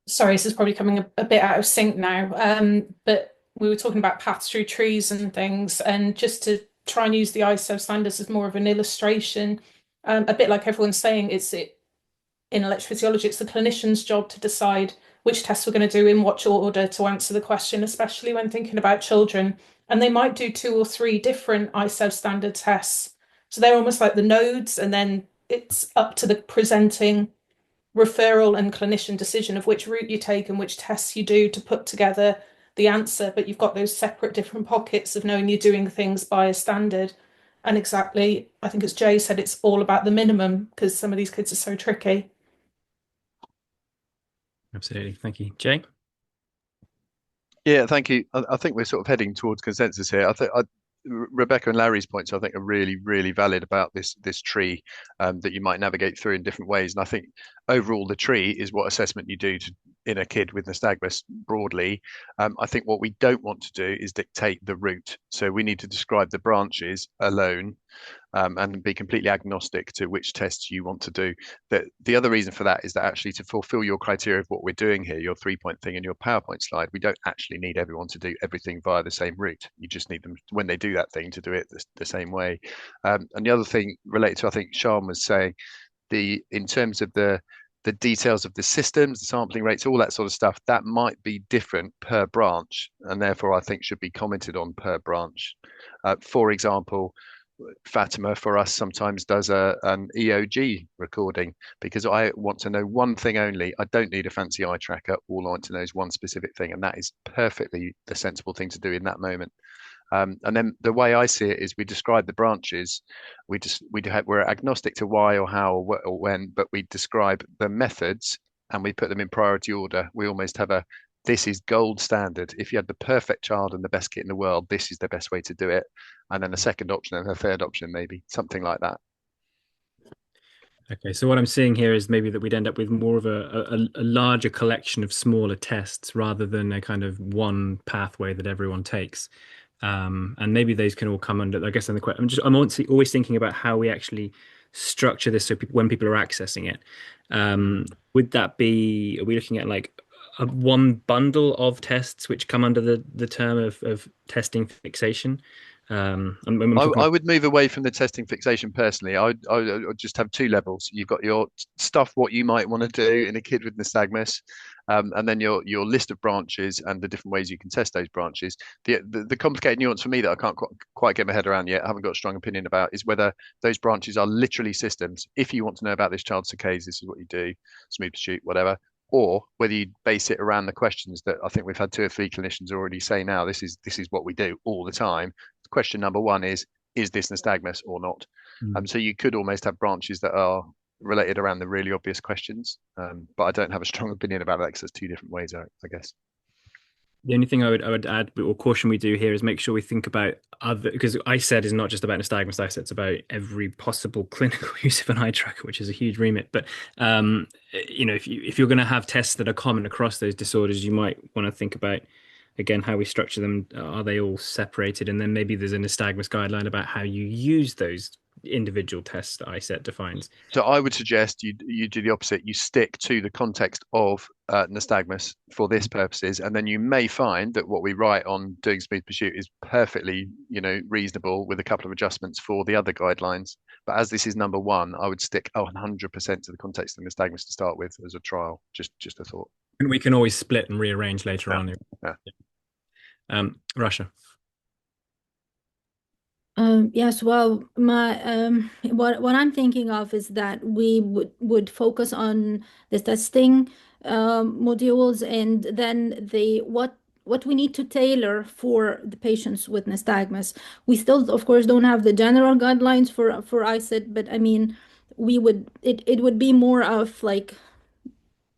Sorry, this is probably coming a bit out of sync now, but we were talking about paths through trees and things, and just to try and use the ISO standards as more of an illustration, a bit like everyone's saying, in electrophysiology, it's the clinician's job to decide which tests we're going to do in what order to answer the question, especially when thinking about children. And they might do 2 or 3 different ISO standard tests. So they're almost like the nodes, and then it's up to the presenting referral and clinician decision of which route you take and which tests you do to put together the answer. But you've got those separate different pockets of knowing you're doing things by a standard. And exactly, I think as Jay said, it's all about the minimum because some of these kids are so tricky. Absolutely. Thank you. Jay? Yeah, thank you. I think we're sort of heading towards consensus here. I think Rebecca and Larry's points, I think, are really, really valid about this tree that you might navigate through in different ways. And I think overall, the tree is what assessment you do in a kid with nystagmus broadly. I think what we don't want to do is dictate the route. So we need to describe the branches alone and be completely agnostic to which tests you want to do. The other reason for that is that actually to fulfill your criteria of what we're doing here, your 3-point thing in your PowerPoint slide, we don't actually need everyone to do everything via the same route. You just need them, when they do that thing, to do it the same way. And the other thing related to, I think Sean was saying, in terms of the details of the systems, the sampling rates, all that sort of stuff, that might be different per branch, and therefore I think should be commented on per branch. For example, Fatima for us sometimes does an EOG recording because I want to know one thing only. I don't need a fancy eye tracker. All I want to know is one specific thing, and that is perfectly the sensible thing to do in that moment. And then the way I see it is we describe the branches. We're agnostic to why or how or when, but we describe the methods and we put them in priority order. We almost have this is gold standard. If you had the perfect child and the best kit in the world, this is the best way to do it. And then a second option and a third option, maybe something like that. Okay, so what I'm seeing here is maybe that we'd end up with more of a larger collection of smaller tests rather than a kind of one pathway that everyone takes. And maybe those can all come under, I guess, in the question. I'm always thinking about how we actually structure this so when people are accessing it. Would that be, are we looking at like one bundle of tests which come under the term of testing fixation? I would move away from the testing fixation personally. I would just have 2 levels. You've got your stuff, what you might want to do in a kid with nystagmus, and then your list of branches and the different ways you can test those branches. The complicated nuance for me that I can't quite get my head around yet, I haven't got a strong opinion about, is whether those branches are literally systems. If you want to know about this child's saccades, this is what you do, smooth pursuit, whatever. or whether you base it around the questions that I think we've had 2 or 3 clinicians already say now, this is what we do all the time. Question number 1 is this nystagmus or not? So you could almost have branches that are related around the really obvious questions, but I don't have a strong opinion about that because there's 2 different ways, I guess. The only thing I would add or caution we do here is make sure we think about other, because ISCET is not just about nystagmus. ISCET's about every possible clinical use of an eye tracker, which is a huge remit. But if you're going to have tests that are common across those disorders, you might want to think about, again, how we structure them. Are they all separated? And then maybe there's a nystagmus guideline about how you use those individual tests that ISCET defines. So I would suggest you do the opposite. You stick to the context of nystagmus for this purposes, and then you may find that what we write on doing smooth pursuit is perfectly, reasonable with a couple of adjustments for the other guidelines. But as this is number 1, I would stick 100% to the context of nystagmus to start with as a trial. Just a thought. And we can always split and rearrange later on. Yeah. Russia. Yes, well, what I'm thinking of is that we would focus on the testing modules, and then what we need to tailor for the patients with nystagmus. We still, of course, don't have the general guidelines for ISCET, but I mean, it would be more of like,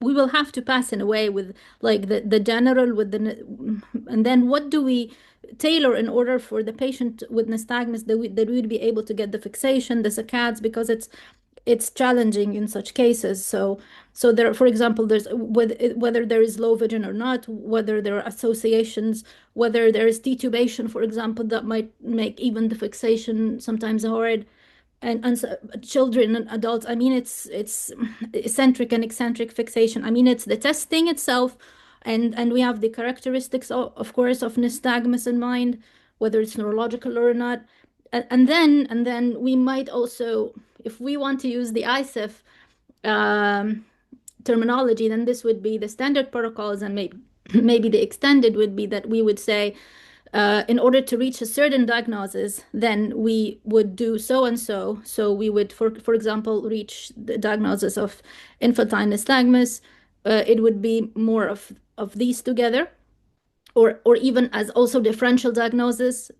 we will have to pass in a way with like the general and then what do we tailor in order for the patient with nystagmus that we would be able to get the fixation, the saccades, because it's challenging in such cases. So there, for example, there's whether there is low vision or not, whether there are associations, whether there is detubation, for example, that might make even the fixation sometimes hard. And so children and adults, I mean, it's eccentric and eccentric fixation. I mean, it's the testing itself, and we have the characteristics, of course, of nystagmus in mind, whether it's neurological or not. And then we might also, if we want to use the ISEF terminology, then this would be the standard protocols, and maybe the extended would be that we would say, in order to reach a certain diagnosis, then we would do so and so. So we would, for example, reach the diagnosis of infantile nystagmus. It would be more of these together, or even as also differential diagnosis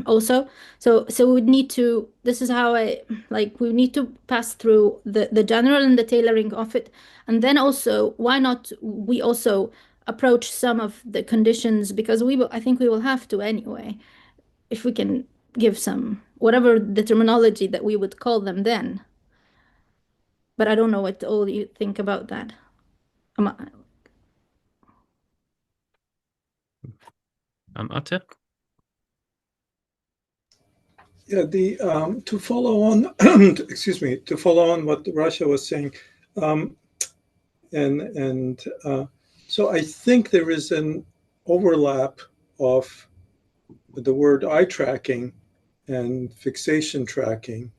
also. So we would need to. This is how we need to pass through the general and the tailoring of it, and then also why not we also approach some of the conditions, because I think we will have to anyway, if we can give some, whatever the terminology that we would call them then. But I don't know what all you think about that. Atte? Yeah, to follow on, excuse me, to follow on what Rasha was saying, so I think there is an overlap of the word eye tracking and fixation tracking.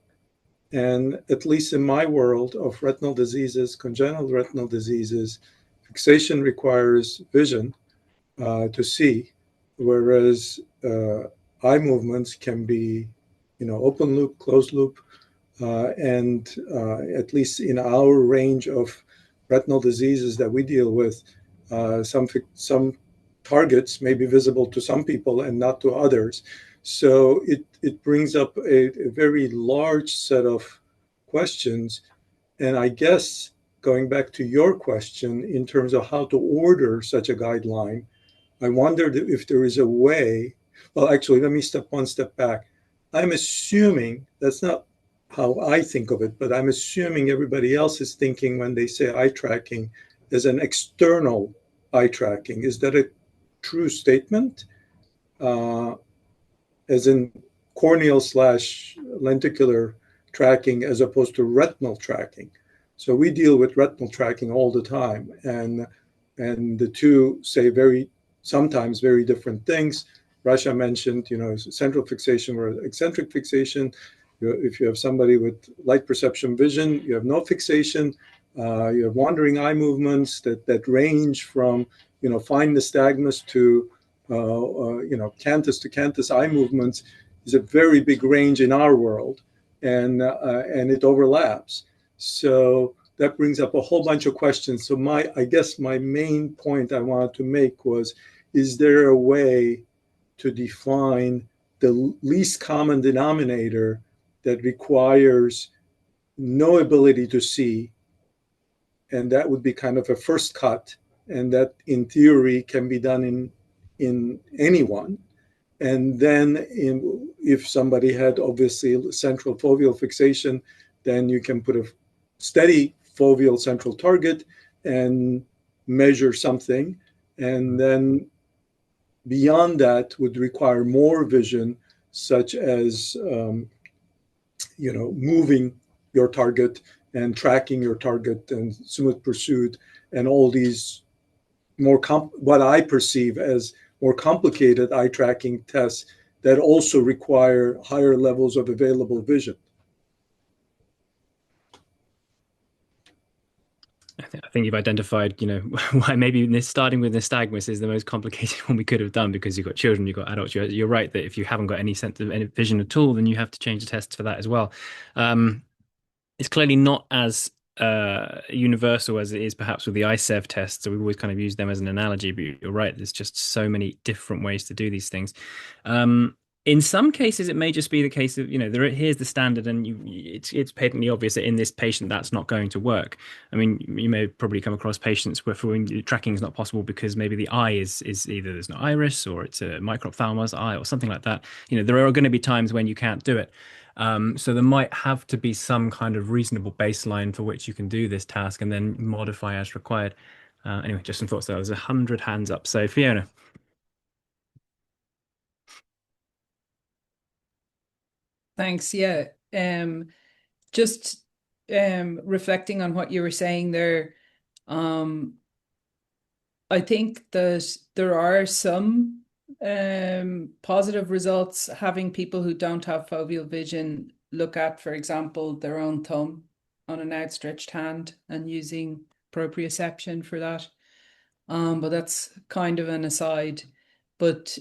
And at least in my world of retinal diseases, congenital retinal diseases, fixation requires vision to see, whereas eye movements can be, open loop, closed loop, and at least in our range of retinal diseases that we deal with, some targets may be visible to some people and not to others. So it brings up a very large set of questions. And I guess going back to your question in terms of how to order such a guideline, I wondered if there is a way. Well, actually, let me step one step back. I'm assuming that's not how I think of it, but I'm assuming everybody else is thinking when they say eye tracking as an external eye tracking. Is that a true statement? As in corneal/lenticular tracking as opposed to retinal tracking. So we deal with retinal tracking all the time, and the two say sometimes very different things. Rasha mentioned, central fixation or eccentric fixation. If you have somebody with light perception vision, you have no fixation. You have wandering eye movements that range from, fine nystagmus to, canthus to canthus eye movements is a very big range in our world, and it overlaps. So that brings up a whole bunch of questions. So I guess my main point I wanted to make was, is there a way to define the least common denominator that requires no ability to see? And that would be kind of a first cut, and that in theory can be done in anyone. And then if somebody had obviously central foveal fixation, then you can put a steady foveal central target and measure something. And then beyond that would require more vision, such as moving your target and tracking your target and smooth pursuit and all these what I perceive as more complicated eye tracking tests that also require higher levels of available vision. I think you've identified, why maybe starting with nystagmus is the most complicated one we could have done, because you've got children, you've got adults. You're right that if you haven't got any sense of any vision at all, then you have to change the tests for that as well. It's clearly not as universal as it is perhaps with the ISCET test, so we've always kind of used them as an analogy, but you're right, there's just so many different ways to do these things. In some cases, it may just be the case of, here's the standard, and it's patently obvious that in this patient that's not going to work. I mean, you may probably come across patients where tracking is not possible because maybe the eye is either there's no iris, or it's a microphthalmos eye, or something like that. There are going to be times when you can't do it. So there might have to be some kind of reasonable baseline for which you can do this task and then modify as required. Anyway, just some thoughts there. There's 100 hands up. So Fiona. Thanks. Yeah. Just reflecting on what you were saying there, I think that there are some positive results having people who don't have foveal vision look at, for example, their own thumb on an outstretched hand and using proprioception for that. But that's kind of an aside. But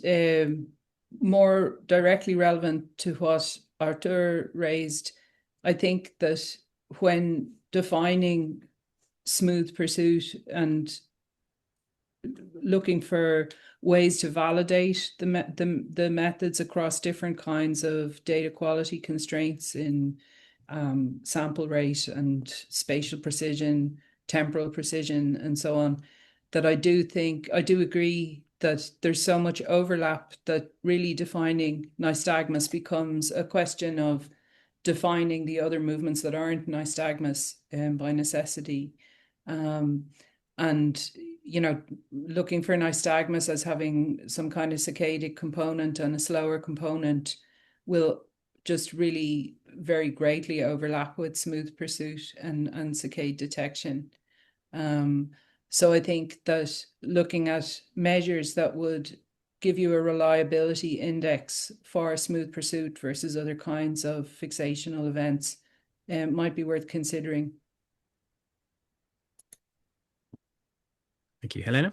more directly relevant to what Arthur raised, I think that when defining smooth pursuit and looking for ways to validate the methods across different kinds of data quality constraints in sample rate and spatial precision, temporal precision, and so on, that I do agree that there's so much overlap that really defining nystagmus becomes a question of defining the other movements that aren't nystagmus by necessity. And looking for nystagmus as having some kind of saccadic component and a slower component will just really very greatly overlap with smooth pursuit and saccade detection. So I think that looking at measures that would give you a reliability index for smooth pursuit versus other kinds of fixational events might be worth considering. Thank you. Helena?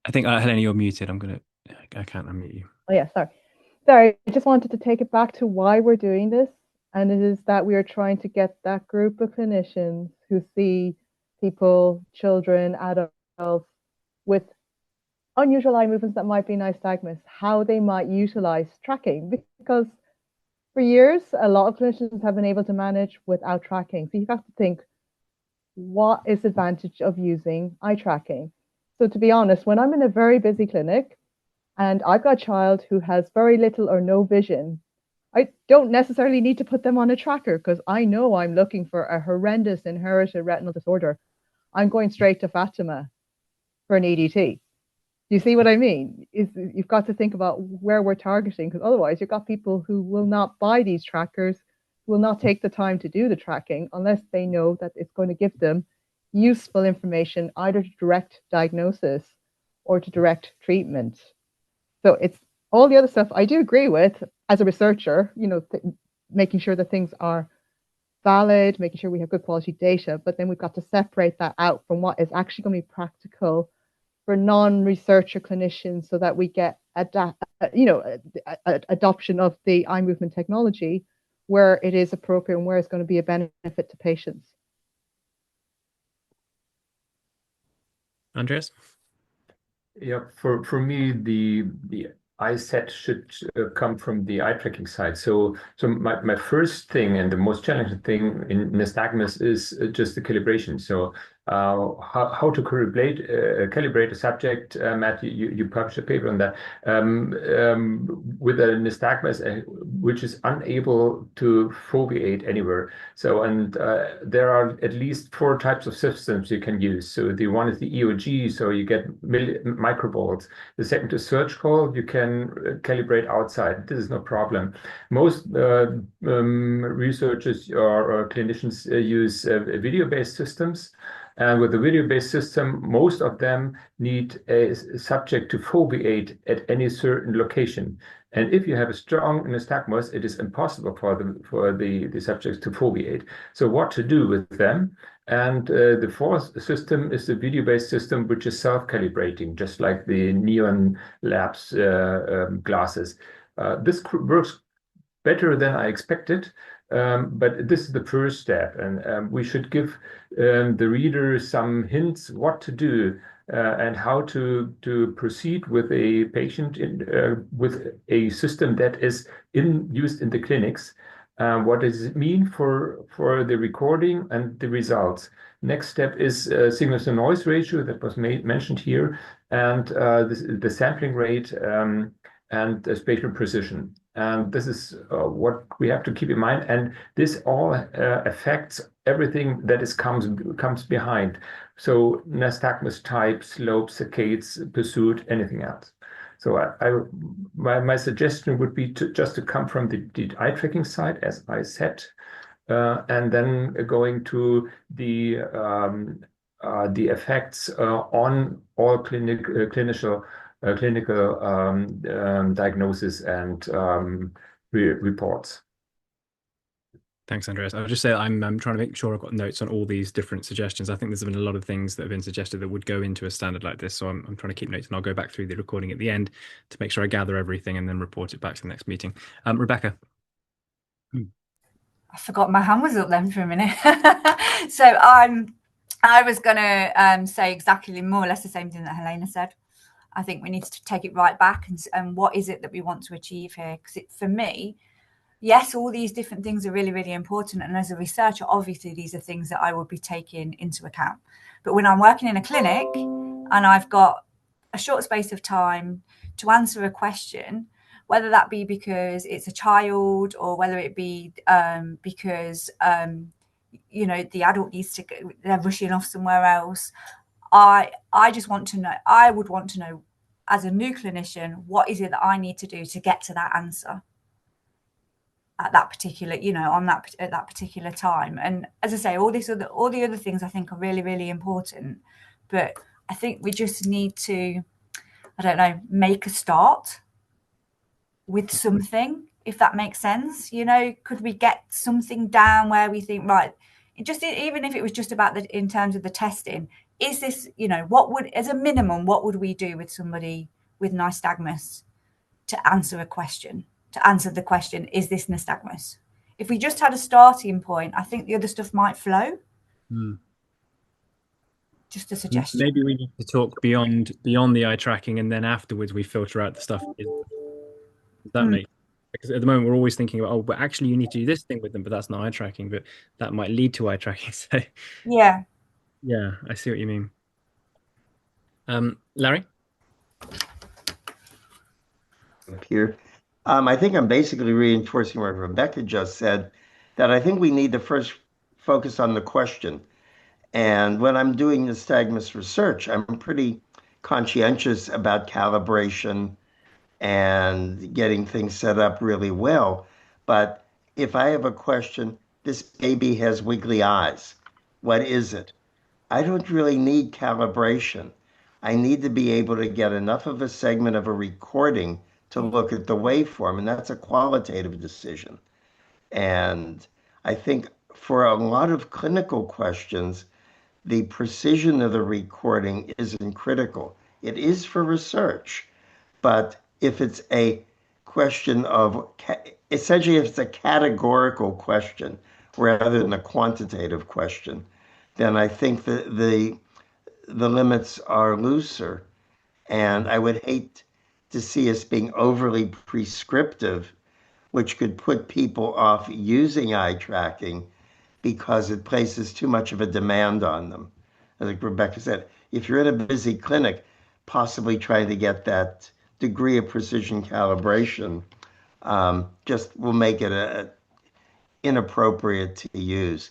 I think, Helena, you're muted. I can't unmute you. Oh yeah, sorry. I just wanted to take it back to why we're doing this. And it is that we are trying to get that group of clinicians who see people, children, adults with unusual eye movements that might be nystagmus, how they might utilize tracking. Because for years, a lot of clinicians have been able to manage without tracking. So you have to think, what is the advantage of using eye tracking? So to be honest, when I'm in a very busy clinic and I've got a child who has very little or no vision, I don't necessarily need to put them on a tracker because I know I'm looking for a horrendous inherited retinal disorder. I'm going straight to Fatima for an EDT. You see what I mean? You've got to think about where we're targeting, because otherwise you've got people who will not buy these trackers, will not take the time to do the tracking unless they know that it's going to give them useful information either to direct diagnosis or to direct treatment. So it's all the other stuff I do agree with as a researcher, making sure that things are valid, making sure we have good quality data, but then we've got to separate that out from what is actually going to be practical for non-researcher clinicians so that we get adoption of the eye movement technology where it is appropriate and where it's going to be a benefit to patients. Andreas? Yeah, for me, the ISCET should come from the eye tracking side. So my first thing and the most challenging thing in nystagmus is just the calibration. So how to calibrate a subject. Matt, you published a paper on that with a nystagmus which is unable to foveate anywhere. So there are at least 4 types of systems you can use. So the one is the EOG, so you get microvolts. The second is surgical, you can calibrate outside. This is no problem. Most researchers or clinicians use video-based systems. And with the video-based system, most of them need a subject to foveate at any certain location. And if you have a strong nystagmus, it is impossible for the subjects to foveate. So what to do with them? And the fourth system is the video-based system, which is self-calibrating, just like the Neon Labs glasses. This works better than I expected. But this is the first step, and we should give the reader some hints what to do and how to proceed with a patient with a system that is used in the clinics. What does it mean for the recording and the results? Next step is signal to noise ratio that was mentioned here, and the sampling rate and spatial precision. And this is what we have to keep in mind. And this all affects everything that comes behind. So nystagmus type, slope, saccades, pursuit, anything else. So my suggestion would be just to come from the eye tracking side, as I said, and then going to the effects on all clinical diagnosis and reports. Thanks, Andreas. I'll just say I'm trying to make sure I've got notes on all these different suggestions. I think there's been a lot of things that have been suggested that would go into a standard like this. So I'm trying to keep notes, and I'll go back through the recording at the end to make sure I gather everything and then report it back to the next meeting. Rebecca. I forgot my hand was up then for a minute. So I was going to say exactly more or less the same thing that Helena said. I think we need to take it right back and what is it that we want to achieve here? Because for me, yes, all these different things are really, really important. And as a researcher, obviously, these are things that I would be taking into account. But when I'm working in a clinic and I've got a short space of time to answer a question, whether that be because it's a child or whether it be because, the adult needs to go, they're rushing off somewhere else. I just want to know, I would want to know as a new clinician, what is it that I need to do to get to that answer at that particular, at that particular time. And as I say, all the other things I think are really, really important. But I think we just need to, make a start with something, if that makes sense. Could we get something down where we think, right, even if it was just about in terms of the testing, is this, as a minimum, what would we do with somebody with nystagmus to answer the question, is this nystagmus? If we just had a starting point, I think the other stuff might flow. Just a suggestion. Maybe we need to talk beyond the eye tracking, and then afterwards we filter out the stuff. Does that make? Because at the moment we're always thinking about, but actually you need to do this thing with them, but that's not eye tracking, but that might lead to eye tracking. So yeah, I see what you mean. Larry? Here. I think I'm basically reinforcing what Rebecca just said, that I think we need to first focus on the question. And when I'm doing nystagmus research, I'm pretty conscientious about calibration and getting things set up really well. But if I have a question, this baby has wiggly eyes, what is it? I don't really need calibration. I need to be able to get enough of a segment of a recording to look at the waveform, and that's a qualitative decision. And I think for a lot of clinical questions, the precision of the recording isn't critical. It is for research, but if it's a question of, essentially, if it's a categorical question rather than a quantitative question, then I think that the limits are looser. And I would hate to see us being overly prescriptive, which could put people off using eye tracking because it places too much of a demand on them. Like Rebecca said, if you're in a busy clinic, possibly trying to get that degree of precision calibration just will make it inappropriate to use.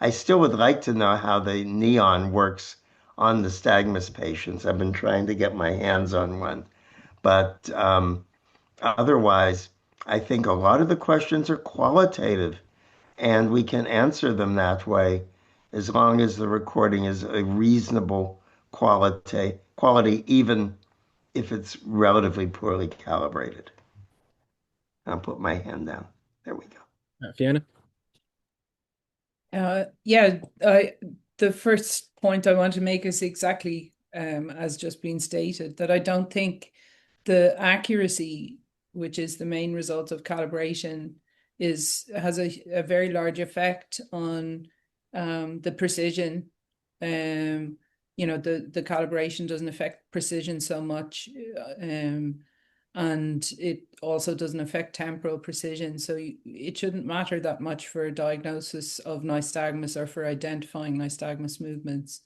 I still would like to know how the neon works on the nystagmus patients. I've been trying to get my hands on one. But otherwise, I think a lot of the questions are qualitative, and we can answer them that way as long as the recording is a reasonable quality, even if it's relatively poorly calibrated. I'll put my hand down. There we go. Fiona? Yeah, the first point I want to make is exactly as just been stated, that I don't think the accuracy, which is the main result of calibration, has a very large effect on the precision. You know, the calibration doesn't affect precision so much, and it also doesn't affect temporal precision. So it shouldn't matter that much for a diagnosis of nystagmus or for identifying nystagmus movements.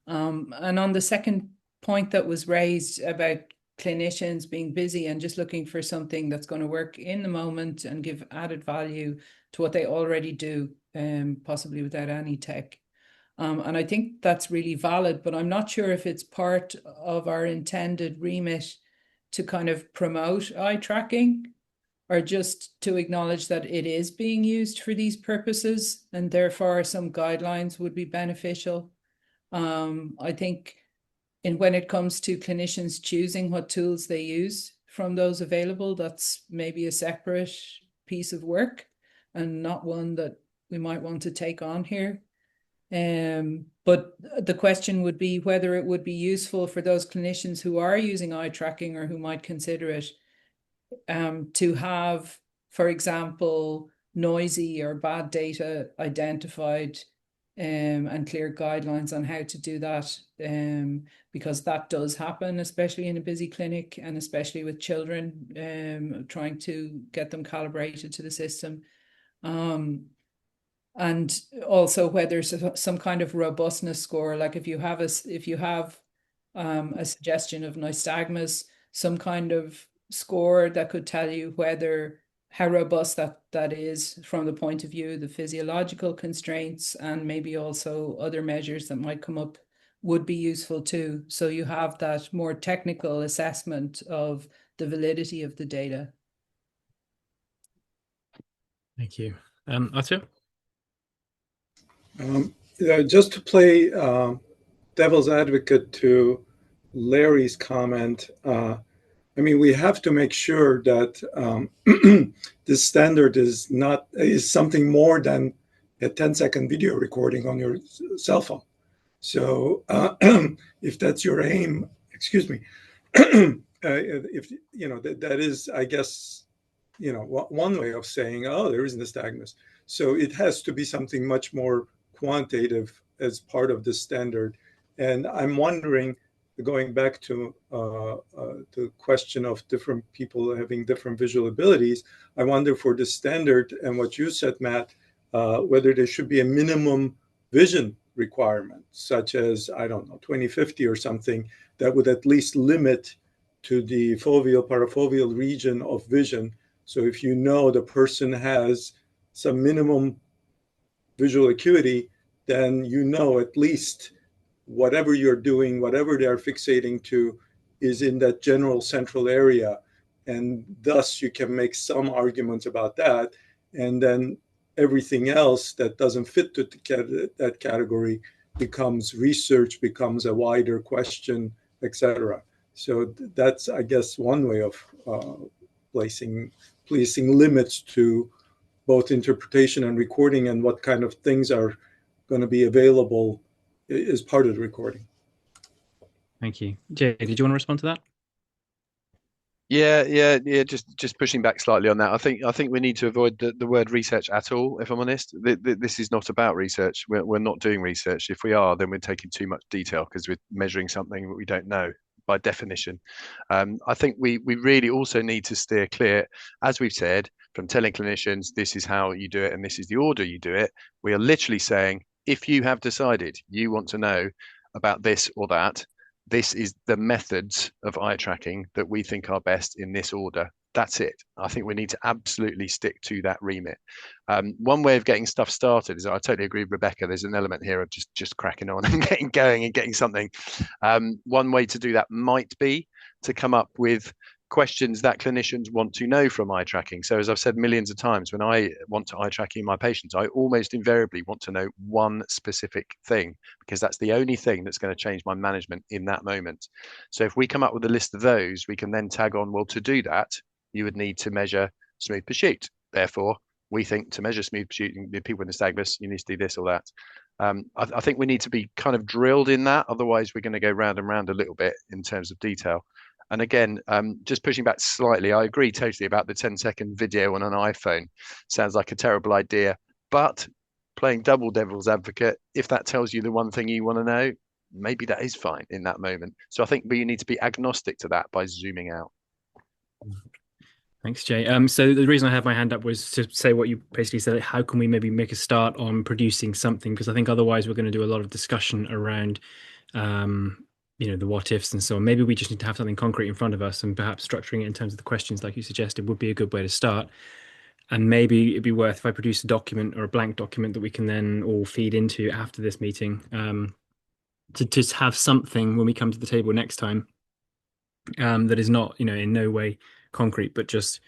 And on the second point that was raised about clinicians being busy and just looking for something that's going to work in the moment and give added value to what they already do, possibly without any tech. And I think that's really valid, but I'm not sure if it's part of our intended remit to kind of promote eye tracking, or just to acknowledge that it is being used for these purposes, and therefore some guidelines would be beneficial. I think when it comes to clinicians choosing what tools they use from those available, that's maybe a separate piece of work and not one that we might want to take on here. But the question would be whether it would be useful for those clinicians who are using eye tracking or who might consider it to have, for example, noisy or bad data identified and clear guidelines on how to do that, because that does happen, especially in a busy clinic and especially with children, trying to get them calibrated to the system. And also whether some kind of robustness score, like if you have a suggestion of nystagmus, some kind of score that could tell you how robust that is from the point of view of the physiological constraints, and maybe also other measures that might come up would be useful too. So you have that more technical assessment of the validity of the data. Thank you. Arthur? Just to play devil's advocate to Larry's comment, I mean, we have to make sure that this standard is something more than a 10-second video recording on your cell phone. So if that's your aim, excuse me, if you know that is, I guess, you know, one way of saying, oh, there is nystagmus. So it has to be something much more quantitative as part of the standard. And I'm wondering, going back to the question of different people having different visual abilities, I wonder for the standard and what you said, Matt, whether there should be a minimum vision requirement, such as, I don't know, 20/50 or something, that would at least limit to the foveal, parafoveal region of vision. So if you know the person has some minimum visual acuity, then you know at least whatever you're doing, whatever they're fixating to, is in that general central area. And thus you can make some arguments about that. And then everything else that doesn't fit to that category becomes research, becomes a wider question, etc. So that's, I guess, one way of placing limits to both interpretation and recording, and what kind of things are going to be available as part of the recording. Thank you. Jay, did you want to respond to that? Yeah. Just pushing back slightly on that. I think we need to avoid the word research at all. If I'm honest, this is not about research. We're not doing research. If we are, then we're taking too much detail because we're measuring something that we don't know by definition. I think we really also need to steer clear, as we've said, from telling clinicians this is how you do it and this is the order you do it. We are literally saying if you have decided you want to know about this or that, this is the methods of eye tracking that we think are best in this order. That's it. I think we need to absolutely stick to that remit. One way of getting stuff started is, I totally agree with Rebecca, there's an element here of just cracking on and getting going and getting something. One way to do that might be to come up with questions that clinicians want to know from eye tracking. So as I've said millions of times, when I want to eye tracking my patients, I almost invariably want to know one specific thing, because that's the only thing that's going to change my management in that moment. So if we come up with a list of those, we can then tag on, well, to do that, you would need to measure smooth pursuit. Therefore, we think to measure smooth pursuit in people with nystagmus, you need to do this or that. I think we need to be kind of drilled in that. Otherwise, we're going to go round and round a little bit in terms of detail. And again, just pushing back slightly, I agree totally about the 10-second video on an iPhone. Sounds like a terrible idea, but playing double devil's advocate, if that tells you the one thing you want to know, maybe that is fine in that moment. So I think we need to be agnostic to that by zooming out. Thanks, Jay. So the reason I have my hand up was to say what you basically said. How can we maybe make a start on producing something? Because I think otherwise we're going to do a lot of discussion around the what ifs and so on. Maybe we just need to have something concrete in front of us, and perhaps structuring it in terms of the questions like you suggested would be a good way to start. And maybe it'd be worth if I produce a document or a blank document that we can then all feed into after this meeting, to just have something when we come to the table next time, that is not, in no way concrete, but just,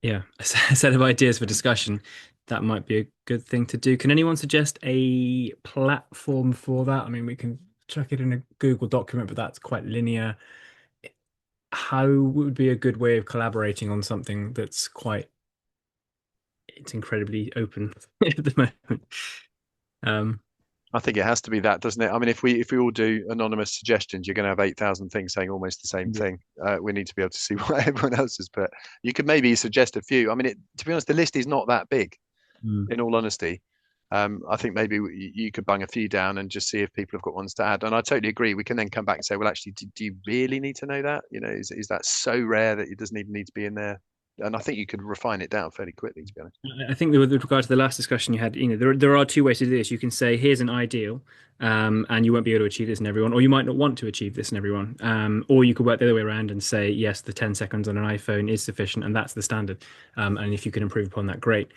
a set of ideas for discussion. That might be a good thing to do. Can anyone suggest a platform for that? I mean, we can chuck it in a Google document, but that's quite linear. How would be a good way of collaborating on something that's it's incredibly open at the moment? I think it has to be that, doesn't it? I mean, if we all do anonymous suggestions, you're going to have 8,000 things saying almost the same thing. We need to be able to see what everyone else has put. You could maybe suggest a few. I mean, to be honest, the list is not that big, in all honesty. I think maybe you could bung a few down and just see if people have got ones to add. And I totally agree. We can then come back and say, well, actually, do you really need to know that? Is that so rare that it doesn't even need to be in there? And I think you could refine it down fairly quickly, to be honest. I think with regard to the last discussion you had, there are two ways to do this. You can say, here's an ideal, and you won't be able to achieve this in everyone, or you might not want to achieve this in everyone. Or you could work the other way around and say, yes, the 10 seconds on an iPhone is sufficient, and that's the standard. And if you can improve upon that, great.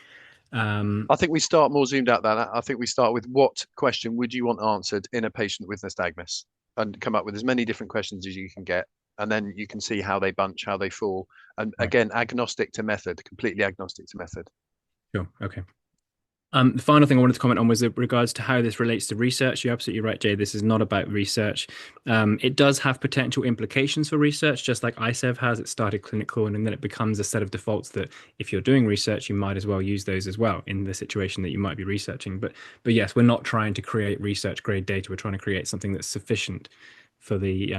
I think we start more zoomed out than that. I think we start with, what question would you want answered in a patient with nystagmus, and come up with as many different questions as you can get. And then you can see how they bunch, how they fall. And again, agnostic to method, completely agnostic to method. Sure. Okay. The final thing I wanted to comment on was in regards to how this relates to research. You're absolutely right, Jay. This is not about research. It does have potential implications for research, just like ISEV has. It started clinical, and then it becomes a set of defaults that if you're doing research, you might as well use those as well in the situation that you might be researching. But yes, we're not trying to create research grade data. We're trying to create something that's sufficient for the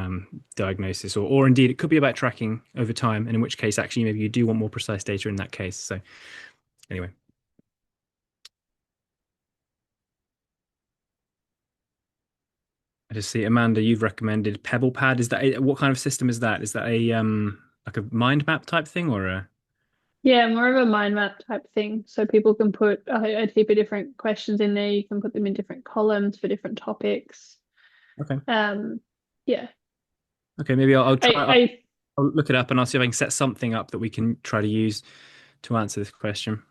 diagnosis, or indeed it could be about tracking over time, and in which case actually maybe you do want more precise data in that case. So anyway. I just see, Amanda, you've recommended PebblePad. Is that what kind of system is that? Is that a like a mind map type thing, or a? Yeah, more of a mind map type thing. So people can put a heap of different questions in there. You can put them in different columns for different topics. Okay. Yeah. Okay, maybe I'll try. I'll look it up, and I'll see if I can set something up that we can try to use to answer this question.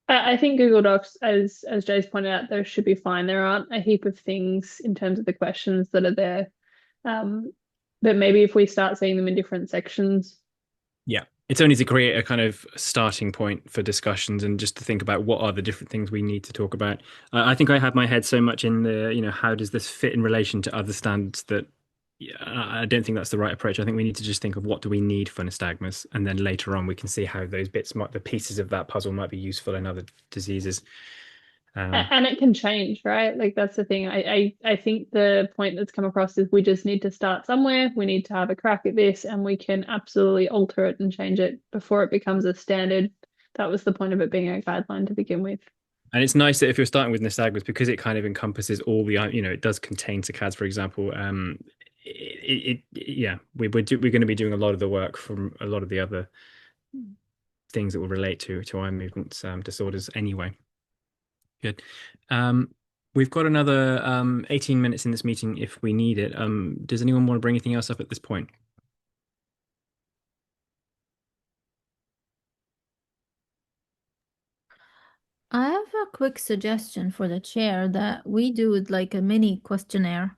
I think Google Docs, as Jay's pointed out, those should be fine. There aren't a heap of things in terms of the questions that are there. But maybe if we start seeing them in different sections. Yeah. It's only to create a kind of starting point for discussions, and just to think about what are the different things we need to talk about. I think I have my head so much in the, how does this fit in relation to other standards, that I don't think that's the right approach. I think we need to just think of what do we need for nystagmus, and then later on we can see how those bits, the pieces of that puzzle might be useful in other diseases. And it can change, right? Like that's the thing. I think the point that's come across is we just need to start somewhere. We need to have a crack at this, and we can absolutely alter it and change it before it becomes a standard. That was the point of it being a guideline to begin with. And it's nice that if you're starting with nystagmus, because it kind of encompasses all the, it does contain saccades, for example. Yeah, we're going to be doing a lot of the work from a lot of the other things that will relate to eye movements disorders anyway. Good. We've got another 18 minutes in this meeting if we need it. Does anyone want to bring anything else up at this point? I have a quick suggestion for the chair that we do like a mini questionnaire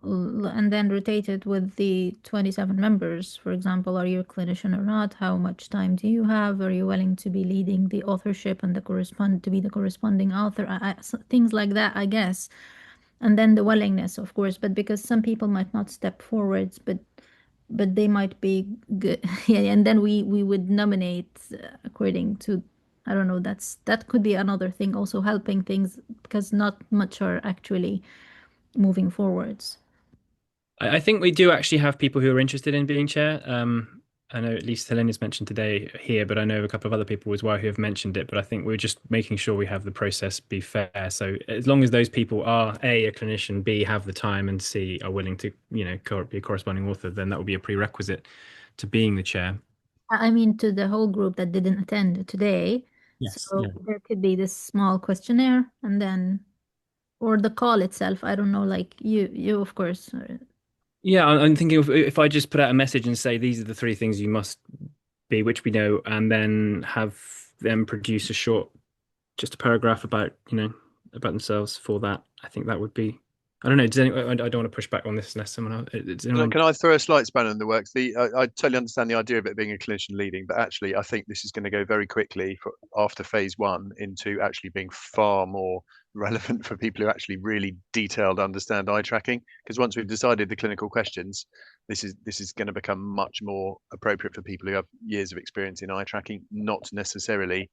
and then rotate it with the 27 members. For example, are you a clinician or not? How much time do you have? Are you willing to be leading the authorship and to be the corresponding author? Things like that, I guess. And then the willingness, of course, but because some people might not step forwards, but they might be good. Yeah, and then we would nominate according to, I don't know, that could be another thing, also helping things because not much are actually moving forwards. I think we do actually have people who are interested in being chair. I know at least Helena's mentioned today here, but I know a couple of other people as well who have mentioned it. But I think we're just making sure we have the process be fair. So as long as those people are a clinician, B, have the time, and C, are willing to, be a corresponding author, then that will be a prerequisite to being the chair. I mean, to the whole group that didn't attend today. Yes. So there could be this small questionnaire and then, or the call itself. I don't know, like you of course. Yeah, I'm thinking if I just put out a message and say these are the three things you must be, which we know, and then have them produce just a paragraph about themselves for that. I think that would be. I don't know. I don't want to push back on this unless someone else. Can I throw a slight spanner in the works? I totally understand the idea of it being a clinician leading, but actually, I think this is going to go very quickly after phase one into actually being far more relevant for people who actually really detailed understand eye tracking. Because once we've decided the clinical questions, this is going to become much more appropriate for people who have years of experience in eye tracking, not necessarily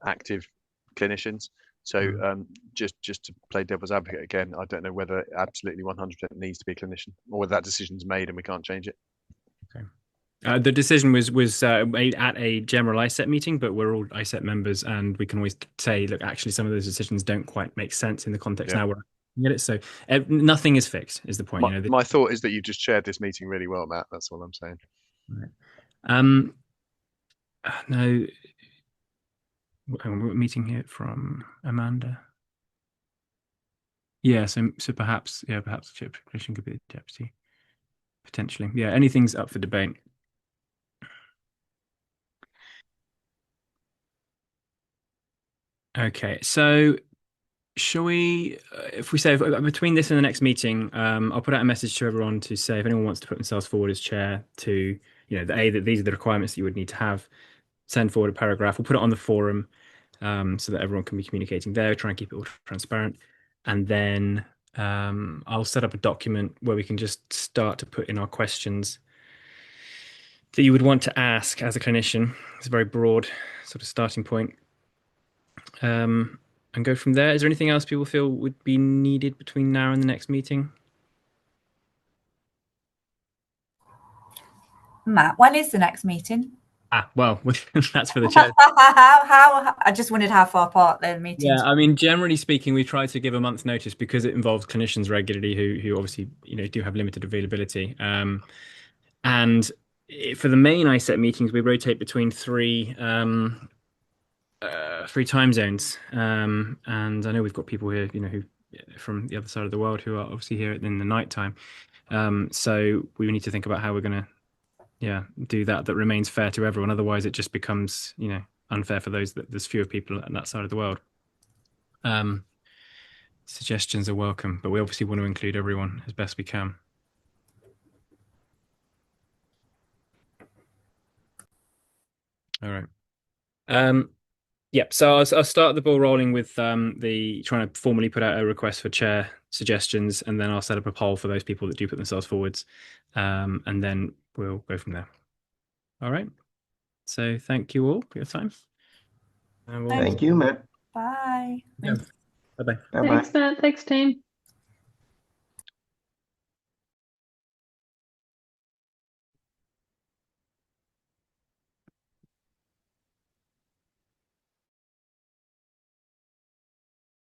active clinicians. So just to play devil's advocate again, I don't know whether it absolutely 100% needs to be a clinician or whether that decision's made and we can't change it. Okay. The decision was made at a general ISCET meeting, but we're all ISCET members, and we can always say, look, actually, some of those decisions don't quite make sense in the context now. We're get it. So nothing is fixed, is the point. My thought is that you've just chaired this meeting really well, Matt. That's all I'm saying. Right. No. We're meeting here from Amanda. Yeah, so perhaps the chair clinician could be the deputy, potentially. Yeah, anything's up for debate. Okay, so shall we? If we say between this and the next meeting, I'll put out a message to everyone to say if anyone wants to put themselves forward as chair, to that these are the requirements that you would need to have. Send forward a paragraph. We'll put it on the forum. So that everyone can be communicating there, try and keep it all transparent. And then I'll set up a document where we can just start to put in our questions that you would want to ask as a clinician. It's a very broad sort of starting point. And go from there. Is there anything else people feel would be needed between now and the next meeting? Matt, when is the next meeting? Well, that's for the chair. How I just wondered how far apart the meetings. Yeah, I mean, generally speaking, we try to give a month's notice because it involves clinicians regularly who obviously do have limited availability. And for the main ISCET meetings, we rotate between three time zones. And I know we've got people here, who from the other side of the world who are obviously here in the night time. So we need to think about how we're going to do that remains fair to everyone. Otherwise, it just becomes, unfair for there's fewer people on that side of the world. Suggestions are welcome, but we obviously want to include everyone as best we can. All right. So I'll start the ball rolling with trying to formally put out a request for chair suggestions, and then I'll set up a poll for those people that do put themselves forwards, and then we'll go from there. All right. So thank you all for your time. Thank you, Matt. Bye. Yeah. Bye bye. Bye-bye. Thanks, Matt. Thanks, team.